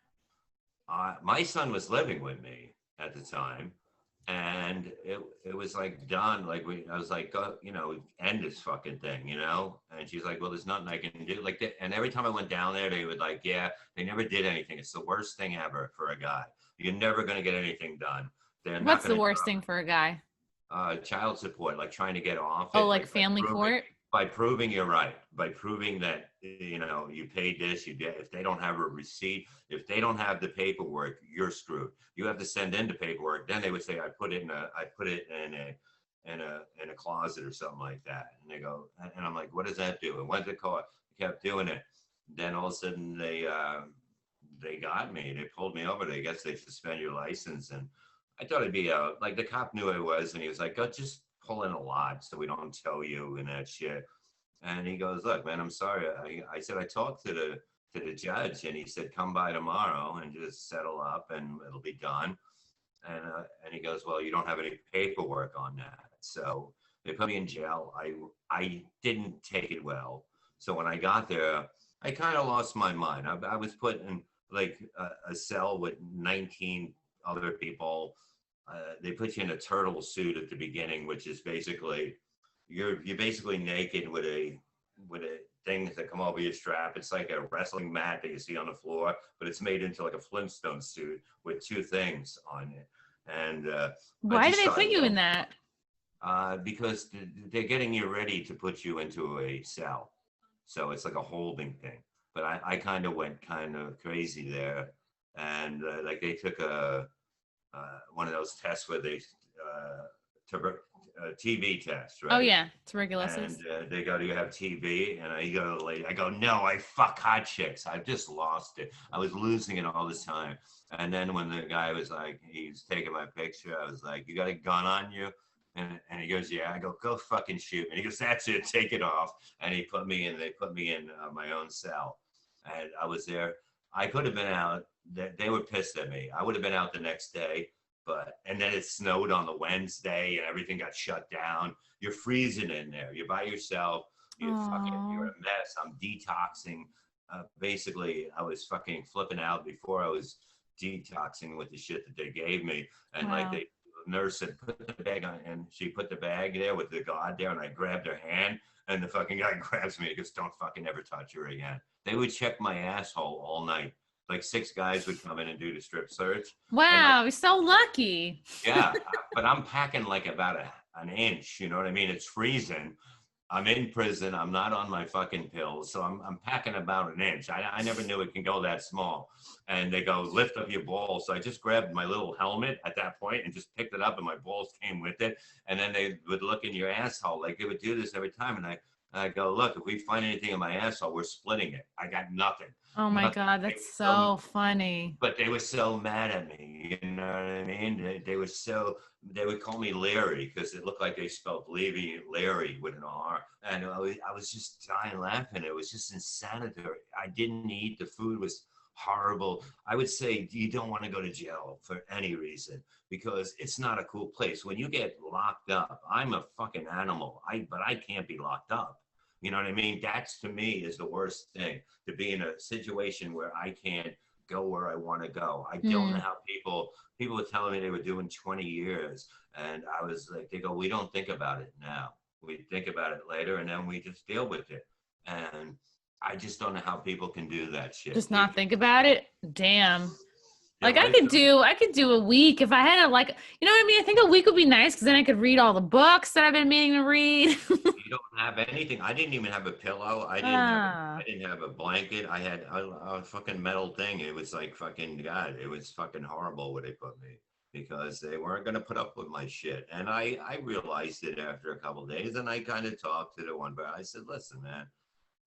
my son was living with me at the time. And it was like done. Like I was like, end this fucking thing, And she's like, well, there's nothing I can do. And every time I went down there, they would like, yeah, they never did anything. It's the worst thing ever for a guy. You're never gonna get anything done. What's the worst thing for a guy? Child support, like trying to get off it. Oh, like family court? By proving you're right, by proving that, you know, you paid this, you did. If they don't have a receipt, if they don't have the paperwork, you're screwed. You have to send in the paperwork. Then they would say, I put it in a closet or something like that. And they go, and I'm like, what does that do? And when's it cost? I kept doing it. Then all of a sudden they got me. They pulled me over. They guess they suspend your license. And I thought it'd be like the cop knew I was, and he was like, go just pull in a lot so we don't tow you and that shit. And he goes, look, man, I'm sorry. I said, I talked to the judge, and he said, come by tomorrow and just settle up and it'll be done. And he goes, well, you don't have any paperwork on that. So they put me in jail. I didn't take it well. So when I got there, I kind of lost my mind. I was put in like a cell with 19 other people. They put you in a turtle suit at the beginning, which is basically you're basically naked with a things that come over your strap. It's like a wrestling mat that you see on the floor, but it's made into like a Flintstone suit with two things on it. And why do they put you in that? Because they're getting you ready to put you into a cell. So it's like a holding thing. But I kind of went kind of crazy there. And like they took one of those tests where they TB test, right? Oh yeah, tuberculosis. And they go, do you have TB? And I go, lady, I go, no, I fuck hot chicks. I've just lost it. I was losing it all this time. And then when the guy was like, he's taking my picture, I was like, you got a gun on you? And he goes, yeah. I go, go fucking shoot. And he goes, that's it, take it off. And they put me in my own cell. And I was there. I could have been out. They were pissed at me. I would have been out the next day. And then it snowed on the Wednesday and everything got shut down. You're freezing in there. You're by yourself. You're a mess. I'm detoxing. Basically, I was fucking flipping out before I was detoxing with the shit that they gave me. And like the nurse said, put the bag on, and she put the bag there with the guard there, and I grabbed her hand, and the fucking guy grabs me and goes, don't fucking ever touch her again. They would check my asshole all night. Like 6 guys would come in and do the strip search. Wow, you're so lucky. Yeah, but I'm packing like about an inch, you know what I mean? It's freezing. I'm in prison. I'm not on my fucking pills. So I'm packing about an inch. I never knew it can go that small. And they go, lift up your balls. So I just grabbed my little helmet at that point and just picked it up, and my balls came with it. And then they would look in your asshole. Like they would do this every time. And I go, look, if we find anything in my asshole, we're splitting it. I got nothing. Oh my God, that's so funny. But they were so mad at me, you know what I mean? They would call me Larry because it looked like they spelled Levy, Larry with an R. And I was just dying laughing. It was just insanity. I didn't eat. The food was horrible. I would say you don't want to go to jail for any reason because it's not a cool place. When you get locked up, I'm a fucking animal, but I can't be locked up. You know what I mean? That's, to me, is the worst thing, to be in a situation where I can't go where I want to go. I don't know how people were telling me they were doing 20 years. And I was like, they go, we don't think about it now. We think about it later, and then we just deal with it. And I just don't know how people can do that shit. Just not think about it? Damn. Like I could do a week if I had you know what I mean? I think a week would be nice because then I could read all the books that I've been meaning to read. You don't have anything. I didn't even have a pillow. I didn't have a blanket. I had a fucking metal thing. It was like fucking God. It was fucking horrible what they put me because they weren't going to put up with my shit. And I realized it after a couple of days, and I kind of talked to the one, but I said, listen, man,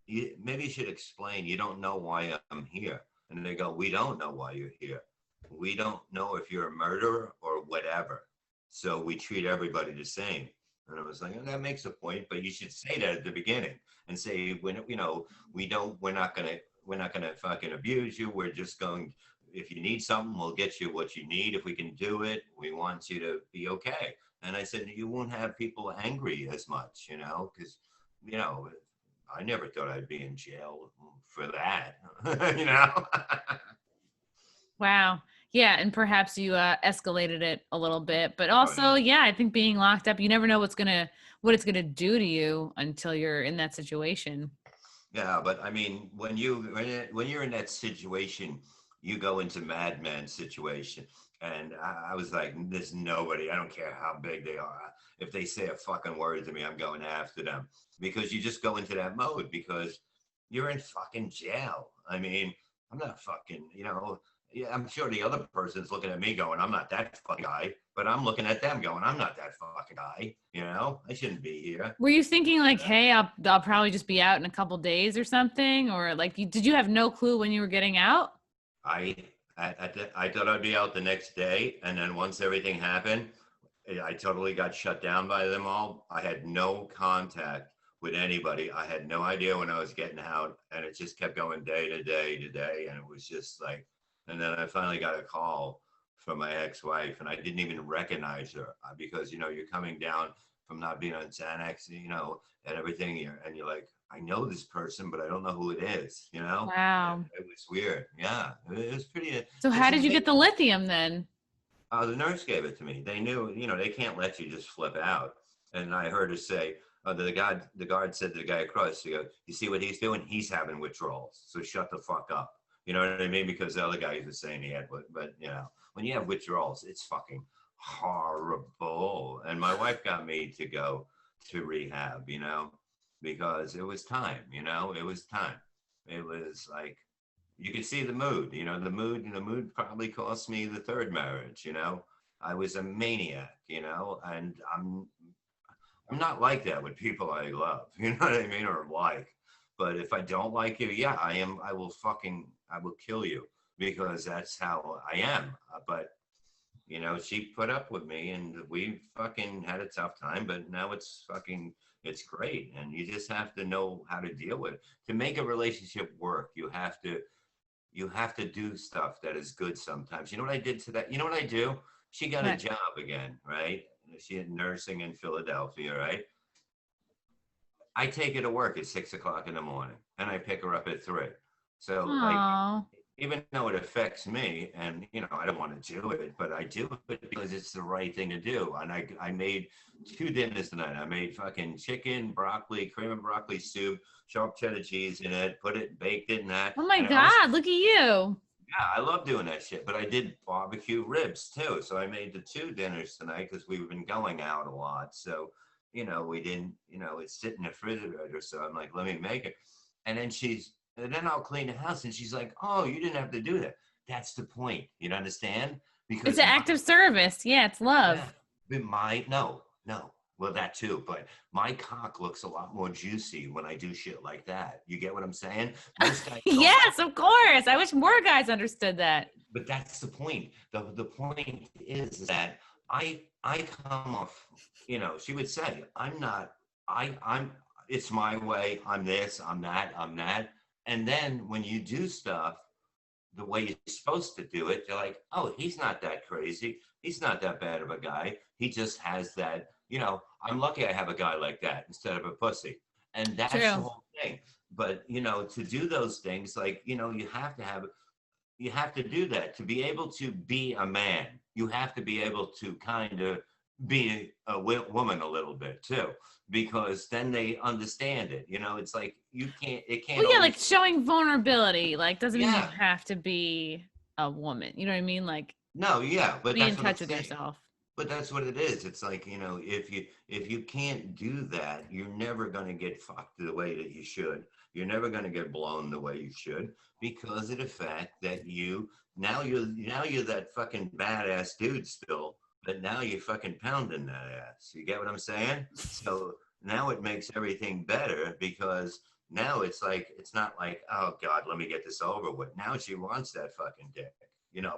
maybe you should explain. You don't know why I'm here. And they go, we don't know why you're here. We don't know if you're a murderer or whatever. So we treat everybody the same. And I was like, oh, that makes a point, but you should say that at the beginning and say, when we're not gonna fucking abuse you. We're just going, if you need something, we'll get you what you need. If we can do it, we want you to be okay. And I said, you won't have people angry as much, because, I never thought I'd be in jail for that, Wow. Yeah, and perhaps you escalated it a little bit, but also, I think being locked up, you never know what it's gonna do to you until you're in that situation. Yeah, but I mean, when you're in that situation, you go into madman situation, And I was like, there's nobody, I don't care how big they are. If they say a fucking word to me, I'm going after them, because you just go into that mode because you're in fucking jail. I mean, I'm not fucking, yeah, I'm sure the other person's looking at me going, I'm not that fucking guy, but I'm looking at them going, I'm not that fucking guy. I shouldn't be here. Were you thinking like, hey, I'll probably just be out in a couple days or something? Or like, did you have no clue when you were getting out? I I thought I'd be out the next day, and then once everything happened, I totally got shut down by them all. I had no contact with anybody. I had no idea when I was getting out, and it just kept going day to day to day, and it was just like. And then I finally got a call from my ex-wife, and I didn't even recognize her because you're coming down from not being on Xanax, and everything, and you're like, I know this person, but I don't know who it is, And Wow. it was weird. Yeah, it was pretty. So It's how did you get the amazing. lithium then? The nurse gave it to me. They knew, they can't let you just flip out. And I heard her say, the guard said to the guy across, he goes, you see what he's doing? He's having withdrawals. So shut the fuck up. You know what I mean? Because the other guy was saying he had, but when you have withdrawals, it's fucking horrible. And my wife got me to go to rehab, because it was time, it was time. It was like, you could see the mood, the mood probably cost me the third marriage. I was a maniac, and I'm not like that with people I love, you know what I mean, or like. But if I don't like you, yeah, I will kill you, because that's how I am. But she put up with me, and we fucking had a tough time, but now it's great. And you just have to know how to deal with it. To make a relationship work, you have to do stuff that is good sometimes. You know what I did to that? You know what I do? She got a What? job again, right? She had nursing in Philadelphia, right? I take her to work at 6 o'clock in the morning, and I pick her up at 3. So, like, Oh, even though it affects me, and I don't want to do it, but I do it because it's the right thing to do. And I made 2 dinners tonight. I made fucking chicken, broccoli, cream and broccoli soup, sharp cheddar cheese in it, baked it in that, oh my and I also. God, look at you. Yeah, I love doing that shit, but I did barbecue ribs too. So I made the 2 dinners tonight because we've been going out a lot. So, we didn't, it's sitting in the refrigerator. So I'm like, let me make it. And then I'll clean the house. And she's like, oh, you didn't have to do that. That's the point. You understand? It's Because an act of service. Yeah, it's yeah, love. no, no. Well, that too, but my cock looks a lot more juicy when I do shit like that. You get what I'm saying? Most guys don't like. Yes, of course. I wish more guys understood that. But that's the point. The point is that I come off, she would say, I'm not, I'm it's my way, I'm this, I'm that, I'm that. And then when you do stuff the way you're supposed to do it, you're like, oh, he's not that crazy. He's not that bad of a guy. He just has that, I'm lucky I have a guy like that instead of a pussy. And that's the True. whole thing. But to do those things, like, you have to do that to be able to be a man. You have to be able to kind of be a woman a little bit too, because then they understand it. It's like it Well, can't yeah, like always. showing vulnerability, like doesn't mean you Yeah, have to be a woman. You know what I mean? Like no, yeah, but be in that's what I'm touch with saying. yourself. But that's what it is. It's like, if you can't do that, you're never going to get fucked the way that you should. You're never going to get blown the way you should, because of the fact that now you're that fucking badass dude still, but now you're fucking pounding that ass. You get what I'm saying? So now it makes everything better, because now it's not like, oh God, let me get this over with. Now she wants that fucking dick,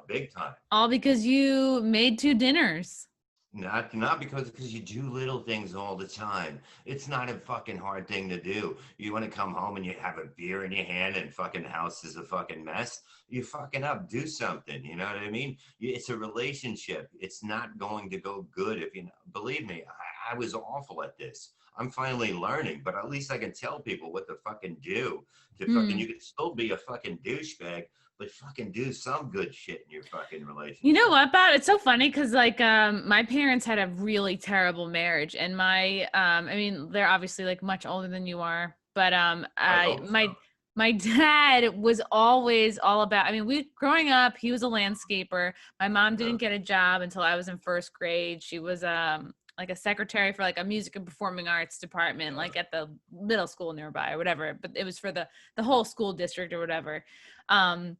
big time. All because you made 2 dinners. Not because you do little things all the time. It's not a fucking hard thing to do. You want to come home and you have a beer in your hand and fucking house is a fucking mess. You fucking up, do something. You know what I mean? It's a relationship. It's not going to go good if believe me, I was awful at this. I'm finally learning, but at least I can tell people what to fucking do. Hmm. You can still be a fucking douchebag, but fucking do some good shit in your fucking You know relationship. what, Bob? It's so funny because like my parents had a really terrible marriage, and my I mean they're obviously like much older than you are, but I I hope my so. My dad was always all about, I mean, growing up, he was a landscaper. My mom Yeah. didn't get a job until I was in first grade. She was like a secretary for like a music and performing arts department, like at the middle school nearby or whatever, but it was for the whole school district or whatever. Um,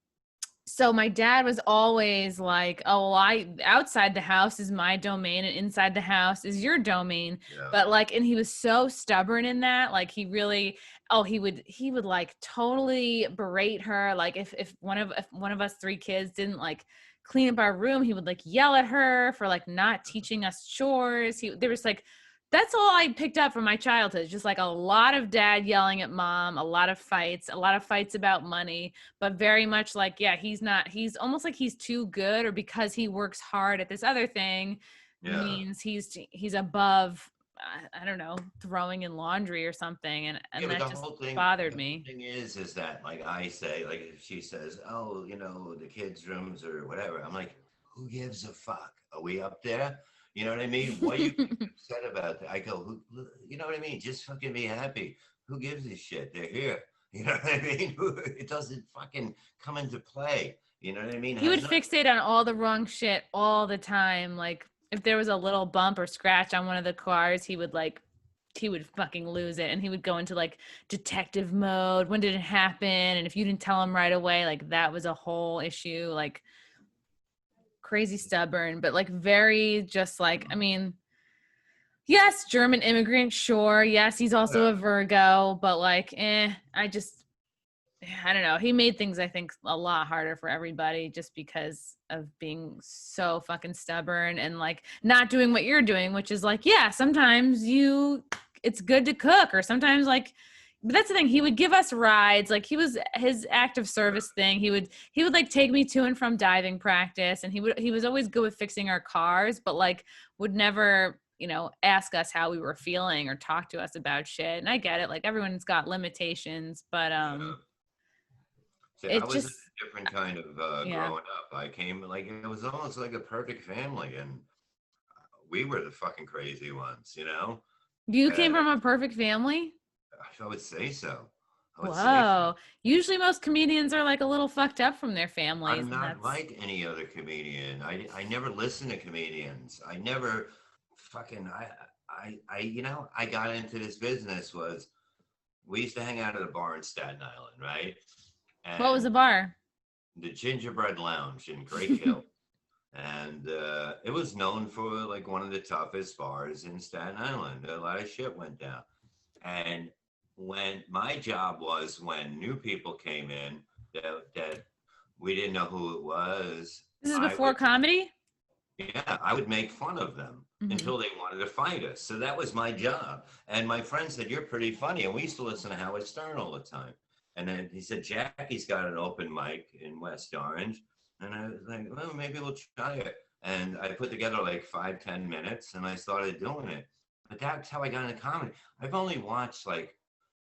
so my dad was always like, oh, well, I outside the house is my domain and inside the house is your domain. Yeah. But like, and he was so stubborn in that, like he really, oh, he would like totally berate her. Like if one of us three kids didn't like clean up our room, he would like yell at her for like not teaching us chores. There was like, that's all I picked up from my childhood. Just like a lot of dad yelling at mom, a lot of fights about money, but very much like, yeah, he's almost like he's too good, or because he works hard at this other thing Yeah. means he's above, I don't know, throwing in laundry or something. And Yeah, but that the just whole thing, bothered the whole me. thing is that like I say, like if she says, "Oh, you know, the kids' rooms or whatever," I'm like, "Who gives a fuck? Are we up there? You know what I mean? Why are you getting upset about that?" I go, you know what I mean? Just fucking be happy. Who gives a shit? They're here. You know what I mean? It doesn't fucking come into play. You know what I mean? It He would has nothing. fixate on all the wrong shit all the time. Like if there was a little bump or scratch on one of the cars, he would fucking lose it, and he would go into like detective mode. When did it happen? And if you didn't tell him right away, like that was a whole issue. Like crazy stubborn, but like very just like, I mean, yes, German immigrant, sure. Yes, he's also Yeah. a Virgo, but like, I don't know. He made things, I think, a lot harder for everybody just because of being so fucking stubborn and like not doing what you're doing, which is like, yeah, sometimes it's good to cook, or sometimes like, but that's the thing. He would give us rides. Like he was his active service thing. He would like take me to and from diving practice, and he was always good with fixing our cars, but like would never, ask us how we were feeling or talk to us about shit. And I get it. Like everyone's got limitations, but Yeah. See, I it was in just, a different kind of yeah. growing up. I came like it was almost like a perfect family, and we were the fucking crazy ones, you know. You came And from a perfect family? I would say so. I would say so. Whoa. Usually most comedians are like a little fucked up from their families, I'm and not that's like any other comedian. I never listen to comedians. I never fucking you know, I got into this business was we used to hang out at a bar in Staten Island, right? what was And the bar? the Gingerbread Lounge in Great Hill. And it was known for like one of the toughest bars in Staten Island. A lot of shit went down. And when my job was when new people came in that we didn't know who it was, This is I before would, comedy? yeah, I would make fun of them Hmm. until they wanted to fight us. So that was my job. And my friend said, "You're pretty funny." And we used to listen to Howard Stern all the time. And then he said, "Jackie's got an open mic in West Orange." And I was like, "Well, maybe we'll try it." And I put together like 5, 10 minutes and I started doing it. But that's how I got into comedy. I've only watched like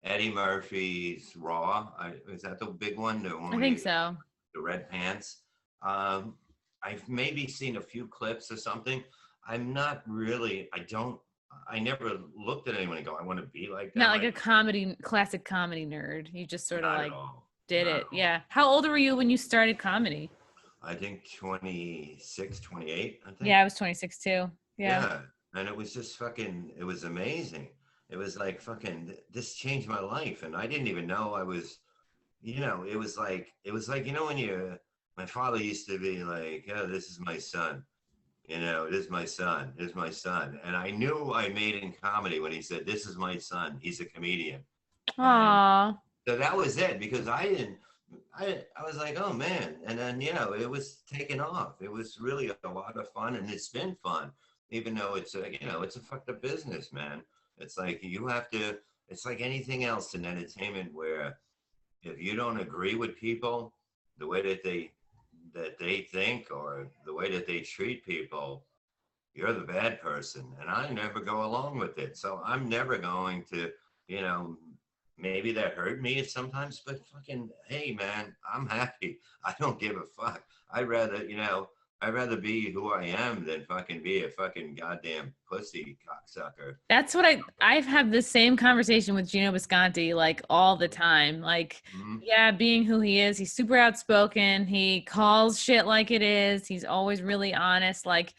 Eddie Murphy's Raw. Is that the big one? The one I where think you got so. the red pants. Um, I've maybe seen a few clips or something. I'm not really. I don't. I never looked at anyone and go, "I want to be like Not them." like a classic comedy nerd. You just sort of Not at like all. did Not it. at all. Yeah. How old were you when you started comedy? I think 26, 28. I think. Yeah, I was 26 too. Yeah. Yeah, and it was just fucking. It was amazing. It was like fucking. This changed my life, and I didn't even know I was. You know, it was like you know when you. My father used to be like, "Oh, this is my son." You know, "This is my son. This is my son." And I knew I made in comedy when he said, "This is my son. He's a comedian." And Aw. so that was it because I didn't. I was like, "Oh man!" And then it was taking off. It was really a lot of fun, and it's been fun, even though it's a fucked up business, man. It's like you have to. It's like anything else in entertainment where if you don't agree with people, the way that they think or the way that they treat people, you're the bad person. And I never go along with it. So I'm never going to, you know, maybe that hurt me sometimes, but fucking, hey, man, I'm happy. I don't give a fuck. I'd rather, I'd rather be who I am than fucking be a fucking goddamn pussy cocksucker. That's what I've had the same conversation with Geno Bisconte like all the time. Like, Mm-hmm. yeah, being who he is, he's super outspoken. He calls shit like it is. He's always really honest. Like,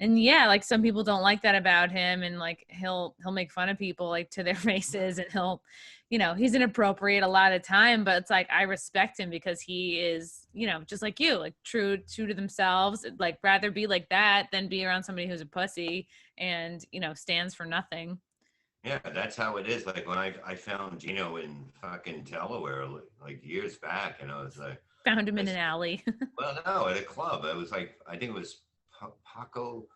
and yeah, like some people don't like that about him, and like he'll make fun of people like to their faces, and he'll, he's inappropriate a lot of time. But it's like I respect him because he is, just like you, like true to themselves. Like rather be like that than be around somebody who's a pussy and stands for nothing. Yeah, that's how it is. Like when I found Geno in fucking Delaware like years back, and I was like, Found him I in an said, alley. well, no, at a club. It was like I think it was Poco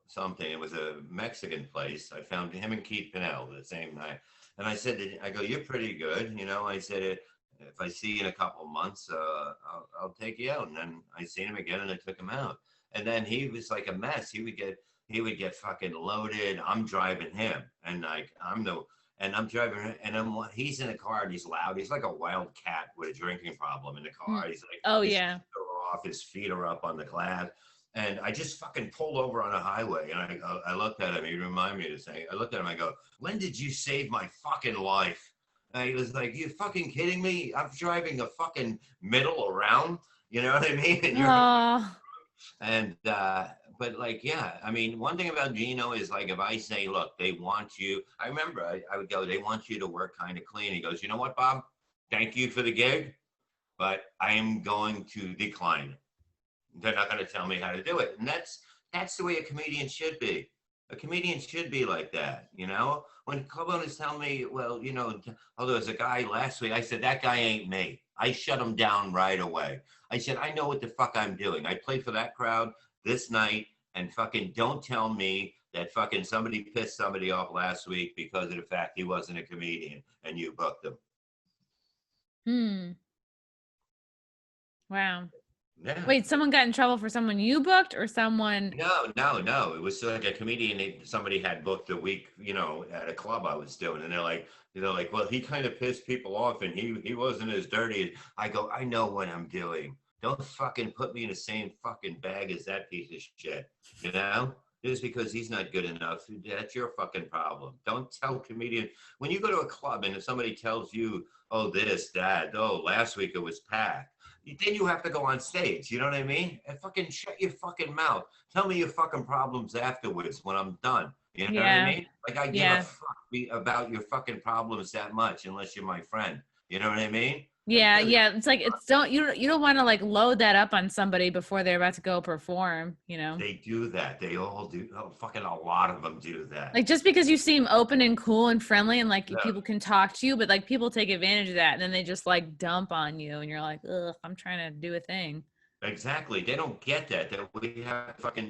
something. It was a Mexican place. I found him and Keith Pinnell the same night, and I said, I go, you're pretty good, I said it. If I see you in a couple months, I'll take you out. And then I seen him again, and I took him out. And then he was like a mess. He would get fucking loaded. I'm driving him, and like I'm driving, and he's in a car, and he's loud. He's like a wild cat with a drinking problem in the car. He's like, Oh his yeah. shoes are off, his feet are up on the glass. And I just fucking pulled over on a highway, and I looked at him. He reminded me to say, I looked at him. I go, when did you save my fucking life? And he was like, you fucking kidding me? I'm driving a fucking middle around. You know what I mean? And you're Oh. and but like, yeah, I mean, one thing about Geno is like if I say, look, they want you. I remember I would go, they want you to work kind of clean. He goes, you know what, Bob? Thank you for the gig, but I am going to decline it. They're not going to tell me how to do it. And that's the way a comedian should be. A comedian should be like that, When club owners tell me, well, oh, there was a guy last week. I said, that guy ain't me. I shut him down right away. I said, I know what the fuck I'm doing. I played for that crowd this night, and fucking don't tell me that fucking somebody pissed somebody off last week because of the fact he wasn't a comedian and you booked him. Wow. Yeah. Wait, someone got in trouble for someone you booked or someone? No. It was like a comedian somebody had booked a week, at a club I was doing, and they're like, well, he kind of pissed people off, and he wasn't as dirty. I go, I know what I'm doing. Don't fucking put me in the same fucking bag as that piece of shit, Just because he's not good enough, that's your fucking problem. Don't tell comedian when you go to a club and if somebody tells you, oh, this, that, oh, last week it was packed. Then you have to go on stage. You know what I mean? And fucking shut your fucking mouth. Tell me your fucking problems afterwards when I'm done. You know what I mean? Like I give a fuck about your fucking problems that much unless you're my friend. You know what I mean? Yeah. It's like you don't want to like load that up on somebody before they're about to go perform, They do that. They all do. Oh, fucking a lot of them do that. Like just because you seem open and cool and friendly and like people can talk to you, but like people take advantage of that and then they just like dump on you and you're like, ugh, I'm trying to do a thing. Exactly. They don't get that we have fucking,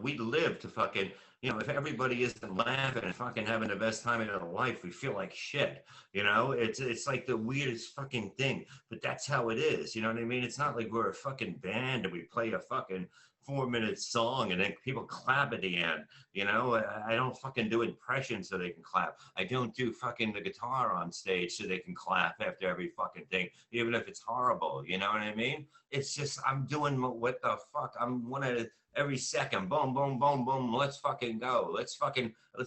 we live to fucking, if everybody isn't laughing and fucking having the best time of their life, we feel like shit. It's like the weirdest fucking thing, but that's how it is. You know what I mean? It's not like we're a fucking band and we play a fucking 4-minute song and then people clap at the end. I don't fucking do impressions so they can clap. I don't do fucking the guitar on stage so they can clap after every fucking thing, even if it's horrible. You know what I mean? It's just, I'm doing what the fuck. I'm one at every second. Boom, boom, boom, boom. Let's fucking go. Let's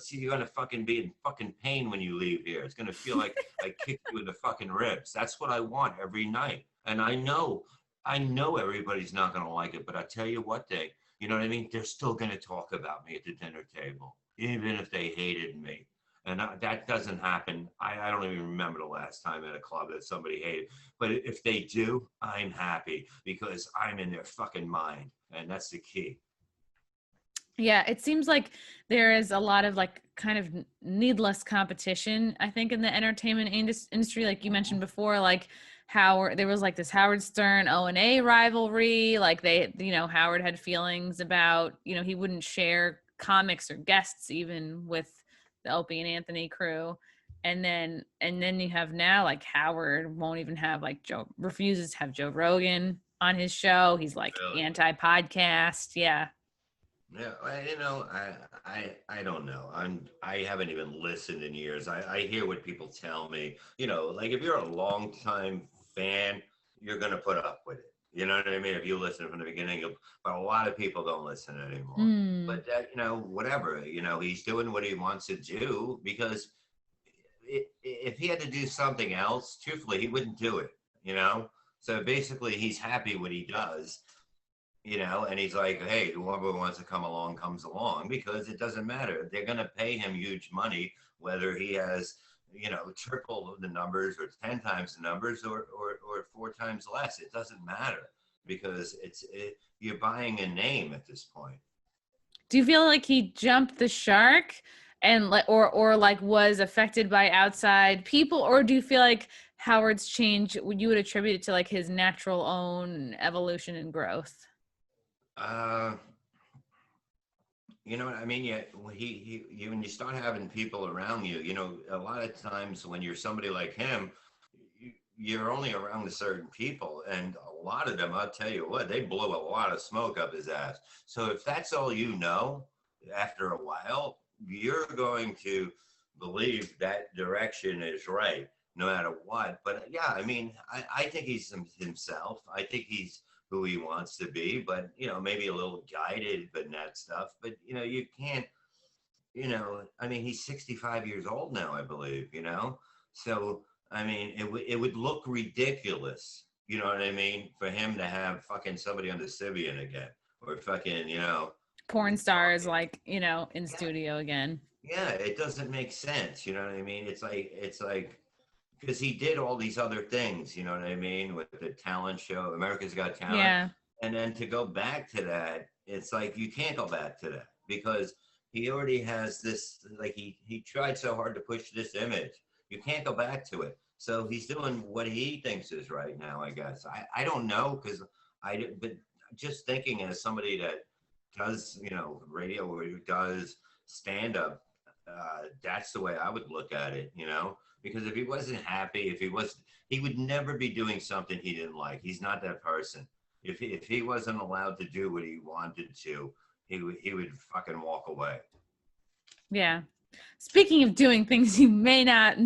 see. You're going to fucking be in fucking pain when you leave here. It's going to feel like I kicked you in the fucking ribs. That's what I want every night. And I know everybody's not going to like it, but I tell you what, you know what I mean? They're still going to talk about me at the dinner table, even if they hated me. And that doesn't happen. I don't even remember the last time at a club that somebody hated. But if they do, I'm happy because I'm in their fucking mind. And that's the key. Yeah, it seems like there is a lot of like kind of needless competition, I think, in the entertainment industry. Like you mentioned before, like there was like this Howard Stern O&A rivalry. Like Howard had feelings about, he wouldn't share comics or guests even with the Opie and Anthony crew. And then you have now like Howard won't even have refuses to have Joe Rogan on his show. He's like Really? anti-podcast. Yeah. Yeah, I don't know. I haven't even listened in years. I hear what people tell me. Like if you're a long time fan, you're gonna put up with it. You know what I mean? If you listen from the beginning, but a lot of people don't listen anymore. Mm. But whatever, he's doing what he wants to do because if he had to do something else, truthfully, he wouldn't do it. You know. So basically, he's happy what he does. And he's like, hey, whoever wants to come along comes along because it doesn't matter. They're going to pay him huge money, whether he has, triple the numbers or 10 times the numbers or 4 times less. It doesn't matter because you're buying a name at this point. Do you feel like he jumped the shark and or was affected by outside people, or do you feel like Howard's change you would attribute it to like his natural own evolution and growth? You know what I mean? Yeah, when you start having people around you, a lot of times when you're somebody like him, you're only around certain people, and a lot of them, I'll tell you what, they blow a lot of smoke up his ass. So if that's all after a while, you're going to believe that direction is right, no matter what. But yeah, I mean, I think he's himself. I think he's who he wants to be, but maybe a little guided, but not stuff. But you can't, I mean, he's 65 years old now, I believe, so I mean, it would look ridiculous, you know what I mean, for him to have fucking somebody on the Sibian again, or fucking, porn stars in studio again. Yeah, it doesn't make sense, you know what I mean? It's like because he did all these other things, you know what I mean, with the talent show, America's Got Talent. Yeah. And then to go back to that, it's like you can't go back to that because he already has this, like he tried so hard to push this image. You can't go back to it. So he's doing what he thinks is right now, I guess. I don't know because but just thinking as somebody that does, radio or who does stand up, that's the way I would look at it, because if he wasn't happy, he would never be doing something he didn't like. He's not that person. If he wasn't allowed to do what he wanted to, he would fucking walk away. Yeah. Speaking of doing things you may not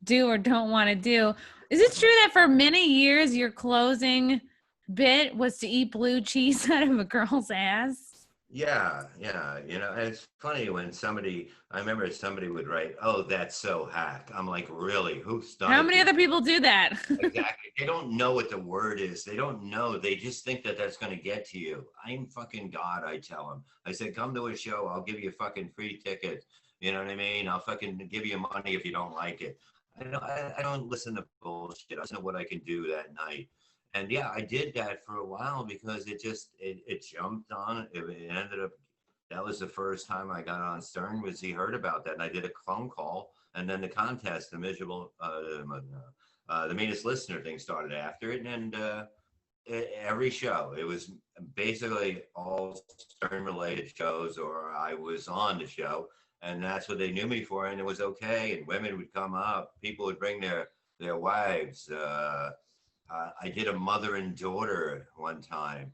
do or don't want to do, is it true that for many years your closing bit was to eat blue cheese out of a girl's ass? Yeah. And it's funny when I remember somebody would write, "Oh, that's so hack." I'm like, really? Who's done it? How many other people do that? Exactly. They don't know what the word is. They don't know. They just think that that's going to get to you. I'm fucking God, I tell them. I said, come to a show. I'll give you a fucking free ticket. You know what I mean? I'll fucking give you money if you don't like it. I don't listen to bullshit. I listen to what I can do that night. And yeah, I did that for a while because it jumped on. It ended up, that was the first time I got on Stern was he heard about that. And I did a phone call, and then the contest, the meanest listener thing started after it. And every show, it was basically all Stern related shows, or I was on the show. And that's what they knew me for. And it was okay. And women would come up, people would bring their wives. I did a mother and daughter one time.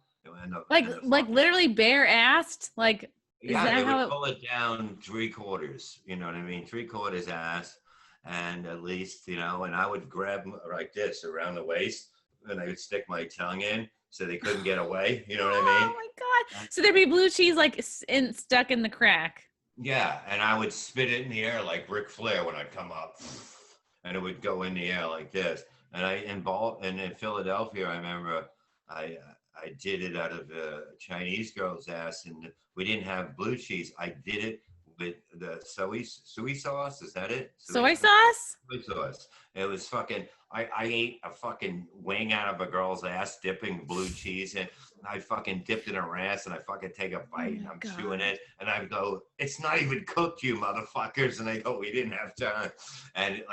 Like literally bare assed? Like, yeah, they would pull it down 3/4. You know what I mean? 3/4 ass, and at least, and I would grab like this around the waist, and I would stick my tongue in so they couldn't get away. You know what I mean? Oh my God! So there'd be blue cheese like stuck in the crack. Yeah, and I would spit it in the air like Ric Flair when I come up, and it would go in the air like this. And in Philadelphia, I remember I did it out of a Chinese girl's ass, and we didn't have blue cheese. I did it with the soy sauce. Is that it? Soy sauce? Soy sauce. It was fucking. I ate a fucking wing out of a girl's ass, dipping blue cheese in. I fucking dipped in her ass, and I fucking take a bite, and I'm chewing it, and I go, "It's not even cooked, you motherfuckers!" And they go, "We didn't have time," and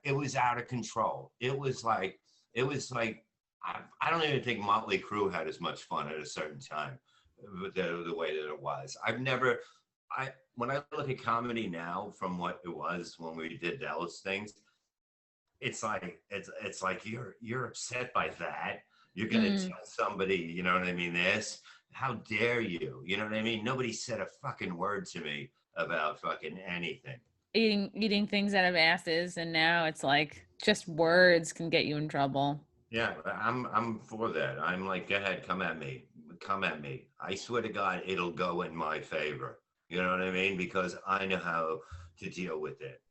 it was out of control. It was like I don't even think Motley Crue had as much fun at a certain time, the way that it was. When I look at comedy now from what it was when we did those things, it's like you're upset by that. You're gonna tell somebody, you know what I mean? How dare you? You know what I mean? Nobody said a fucking word to me about fucking anything. Eating things out of asses, and now it's like just words can get you in trouble. Yeah, I'm for that. I'm like, go ahead, come at me, come at me. I swear to God, it'll go in my favor. You know what I mean? Because I know how to deal with it.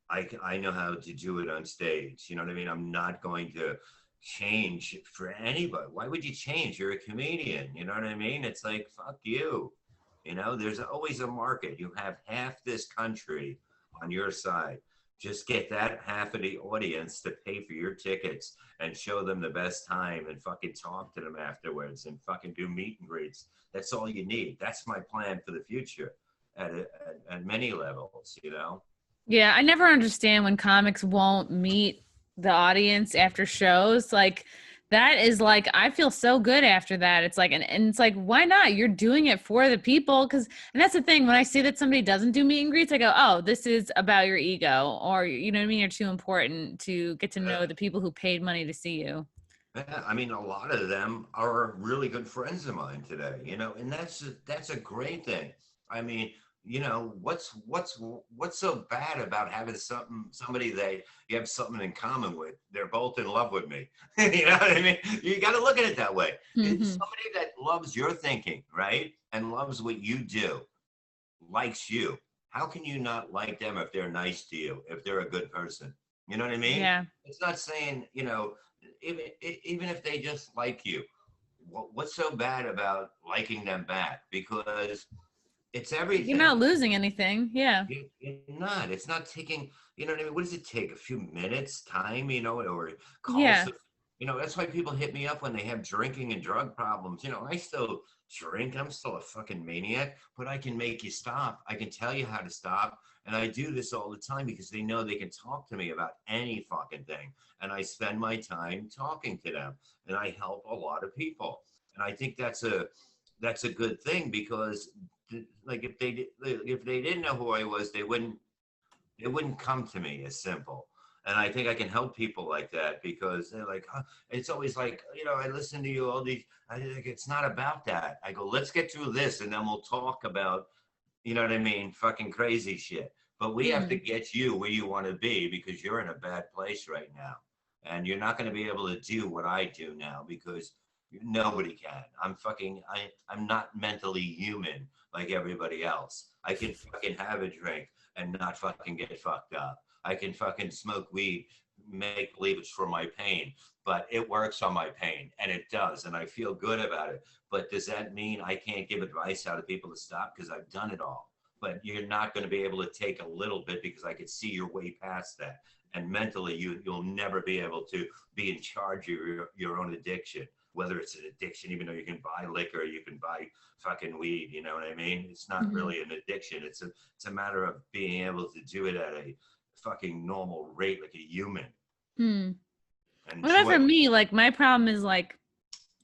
I know how to do it on stage. You know what I mean? I'm not going to change for anybody. Why would you change? You're a comedian. You know what I mean? It's like, fuck you. You know, there's always a market. You have half this country on your side. Just get that half of the audience to pay for your tickets and show them the best time and fucking talk to them afterwards and fucking do meet and greets. That's all you need. That's my plan for the future at many levels, you know? Yeah, I never understand when comics won't meet the audience after shows. Like that is like I feel so good after that. It's like and it's like, why not? You're doing it for the people. And that's the thing. When I see that somebody doesn't do meet and greets, I go, oh, this is about your ego. Or you know what I mean? You're too important to get to know the people who paid money to see you. Yeah, I mean, a lot of them are really good friends of mine today, you know, and that's a great thing. I mean, you know, what's so bad about having somebody that you have something in common with? They're both in love with me. You know what I mean? You got to look at it that way. It's Hmm. somebody that loves your thinking, right? And loves what you do, likes you. How can you not like them if they're nice to you, if they're a good person? You know what I mean? Yeah. It's not saying, you know, even if they just like you, what's so bad about liking them back? Because it's You're everything. not losing anything. Yeah. You're not. It's not taking, you know what I mean? What does it take? A few minutes time, you know, or calls Yeah. to, you know, that's why people hit me up when they have drinking and drug problems. You know, I still drink. I'm still a fucking maniac, but I can make you stop. I can tell you how to stop. And I do this all the time because they know they can talk to me about any fucking thing. And I spend my time talking to them and I help a lot of people. And I think that's a good thing because like if they didn't know who I was, they wouldn't come to me as simple. And I think I can help people like that because they're like, huh? It's always like, you know, I listen to you all these. I think it's not about that. I go, let's get through this, and then we'll talk about, you know what I mean, fucking crazy shit. But we have to Mm. get you where you want to be because you're in a bad place right now, and you're not going to be able to do what I do now because nobody can. I'm not mentally human like everybody else. I can fucking have a drink and not fucking get fucked up. I can fucking smoke weed, make believe it's for my pain, but it works on my pain, and it does, and I feel good about it. But does that mean I can't give advice out to people to stop? Because I've done it all. But you're not going to be able to take a little bit because I could see your way past that. And mentally, you'll never be able to be in charge of your own addiction, whether it's an addiction, even though you can buy liquor, you can buy fucking weed, you know what I mean? It's not Hmm. really an addiction. It's a matter of being able to do it at a fucking normal rate like a human Hmm. and What about enjoy for it. me? Like my problem is like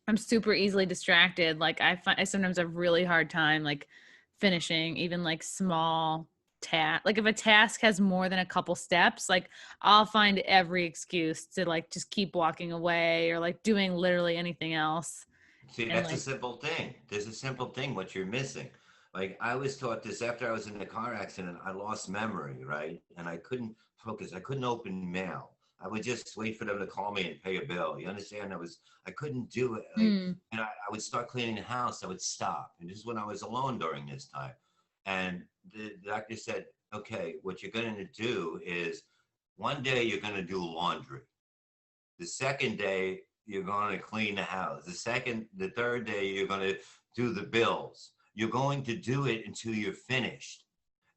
I'm super easily distracted. Like I sometimes have really hard time like finishing even like small task. Like if a task has more than a couple steps, like I'll find every excuse to like just keep walking away or like doing literally anything else. See, And that's a like, simple thing. There's a simple thing what you're missing. Like I was taught this after I was in a car accident, I lost memory, right? And I couldn't focus. I couldn't open mail. I would just wait for them to call me and pay a bill. You understand? I couldn't do it. Like, mm, and I would start cleaning the house. I would stop. And this is when I was alone during this time. And the doctor said, okay, what you're going to do is one day you're going to do laundry. The second day, you're going to clean the house. The third day, you're going to do the bills. You're going to do it until you're finished.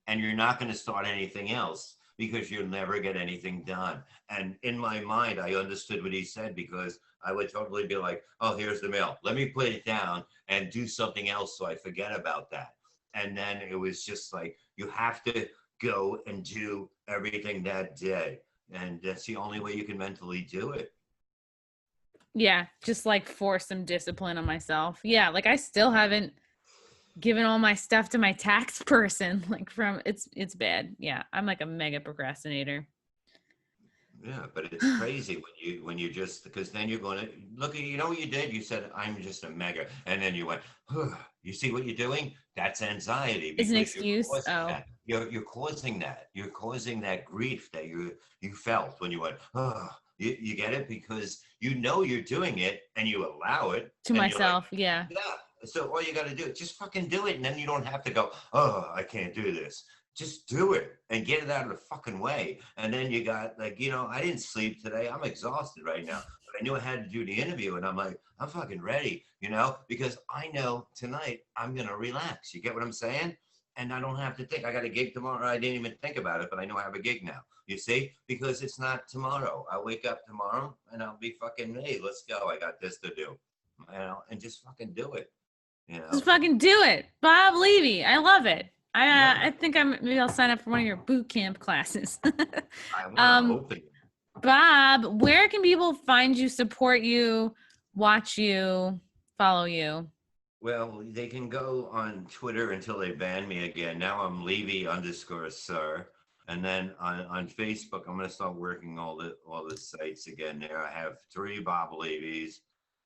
And you're not going to start anything else because you'll never get anything done. And in my mind, I understood what he said because I would totally be like, oh, here's the mail. Let me put it down and do something else so I forget about that. And then it was just like, you have to go and do everything that day. And that's the only way you can mentally do it. yeah, just like force some discipline on myself. Yeah, like I still haven't given all my stuff to my tax person. Like from it's bad. Yeah, I'm like a mega procrastinator. Yeah, but it's crazy when you just because then you're going to look at, you know what you did? You said I'm just a mega, and then you went, you see what you're doing? That's anxiety It's an because you're excuse. causing Oh. that. You're causing that. You're causing that grief that you felt when you went, You get it? Because you know you're doing it and you allow it. To and myself, you're like, yeah. Yeah. So all you got to do is just fucking do it. And then you don't have to go, oh, I can't do this. Just do it and get it out of the fucking way. And then you got like, I didn't sleep today. I'm exhausted right now. But I knew I had to do the interview. And I'm like, I'm fucking ready, because I know tonight I'm going to relax. You get what I'm saying? And I don't have to think. I got a gig tomorrow. I didn't even think about it, but I know I have a gig now. You see? Because it's not tomorrow. I'll wake up tomorrow and I'll be fucking, hey, let's go. I got this to do. And just fucking do it. Just fucking do it. Bob Levy. I love it. Yeah. I think maybe I'll sign up for one of your boot camp classes. I want to open. Bob, where can people find you, support you, watch you, follow you? Well, they can go on Twitter until they ban me again. Now I'm Levy_sir. And then on Facebook, I'm going to start working all the sites again there. I have 3 Bob Levy's,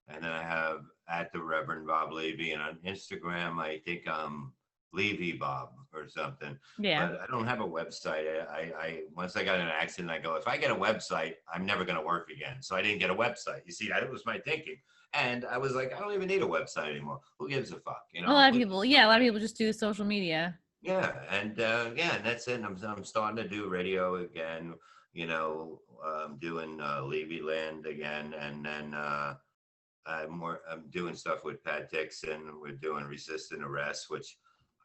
and then I have at the Reverend Bob Levy. And on Instagram, I think I'm Levy Bob or something. Yeah. But I don't have a website. I once I got in an accident, I go, if I get a website, I'm never going to work again. So I didn't get a website. You see, that was my thinking. And I was like, I don't even need a website anymore. Who gives a fuck? A lot of people just do social media. Yeah, and and that's it. I'm starting to do radio again. I'm doing Levy Land again, and then I'm doing stuff with Pat Dixon. We're doing Resistant Arrest, which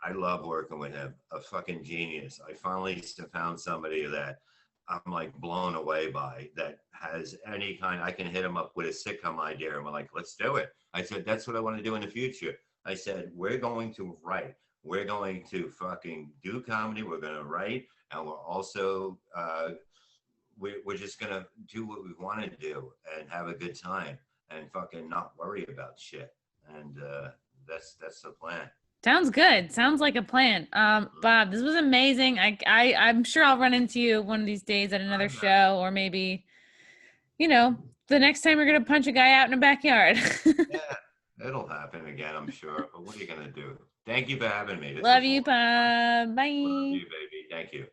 I love working with him. A fucking genius. I finally found somebody that I'm like blown away by, that has any kind. I can hit him up with a sitcom idea and we're like, let's do it. I said, that's what I want to do in the future. I said, we're going to write. We're going to fucking do comedy. We're going to write. And we're also, we're just going to do what we want to do and have a good time and fucking not worry about shit. And that's the plan. Sounds good. Sounds like a plan. Bob, this was amazing. I'm sure I'll run into you one of these days at another show, or maybe, the next time you're going to punch a guy out in a backyard. Yeah, it'll happen again, I'm sure. But what are you going to do? Thank you for having me. Love you, Bob. Bye. Love you, baby. Thank you.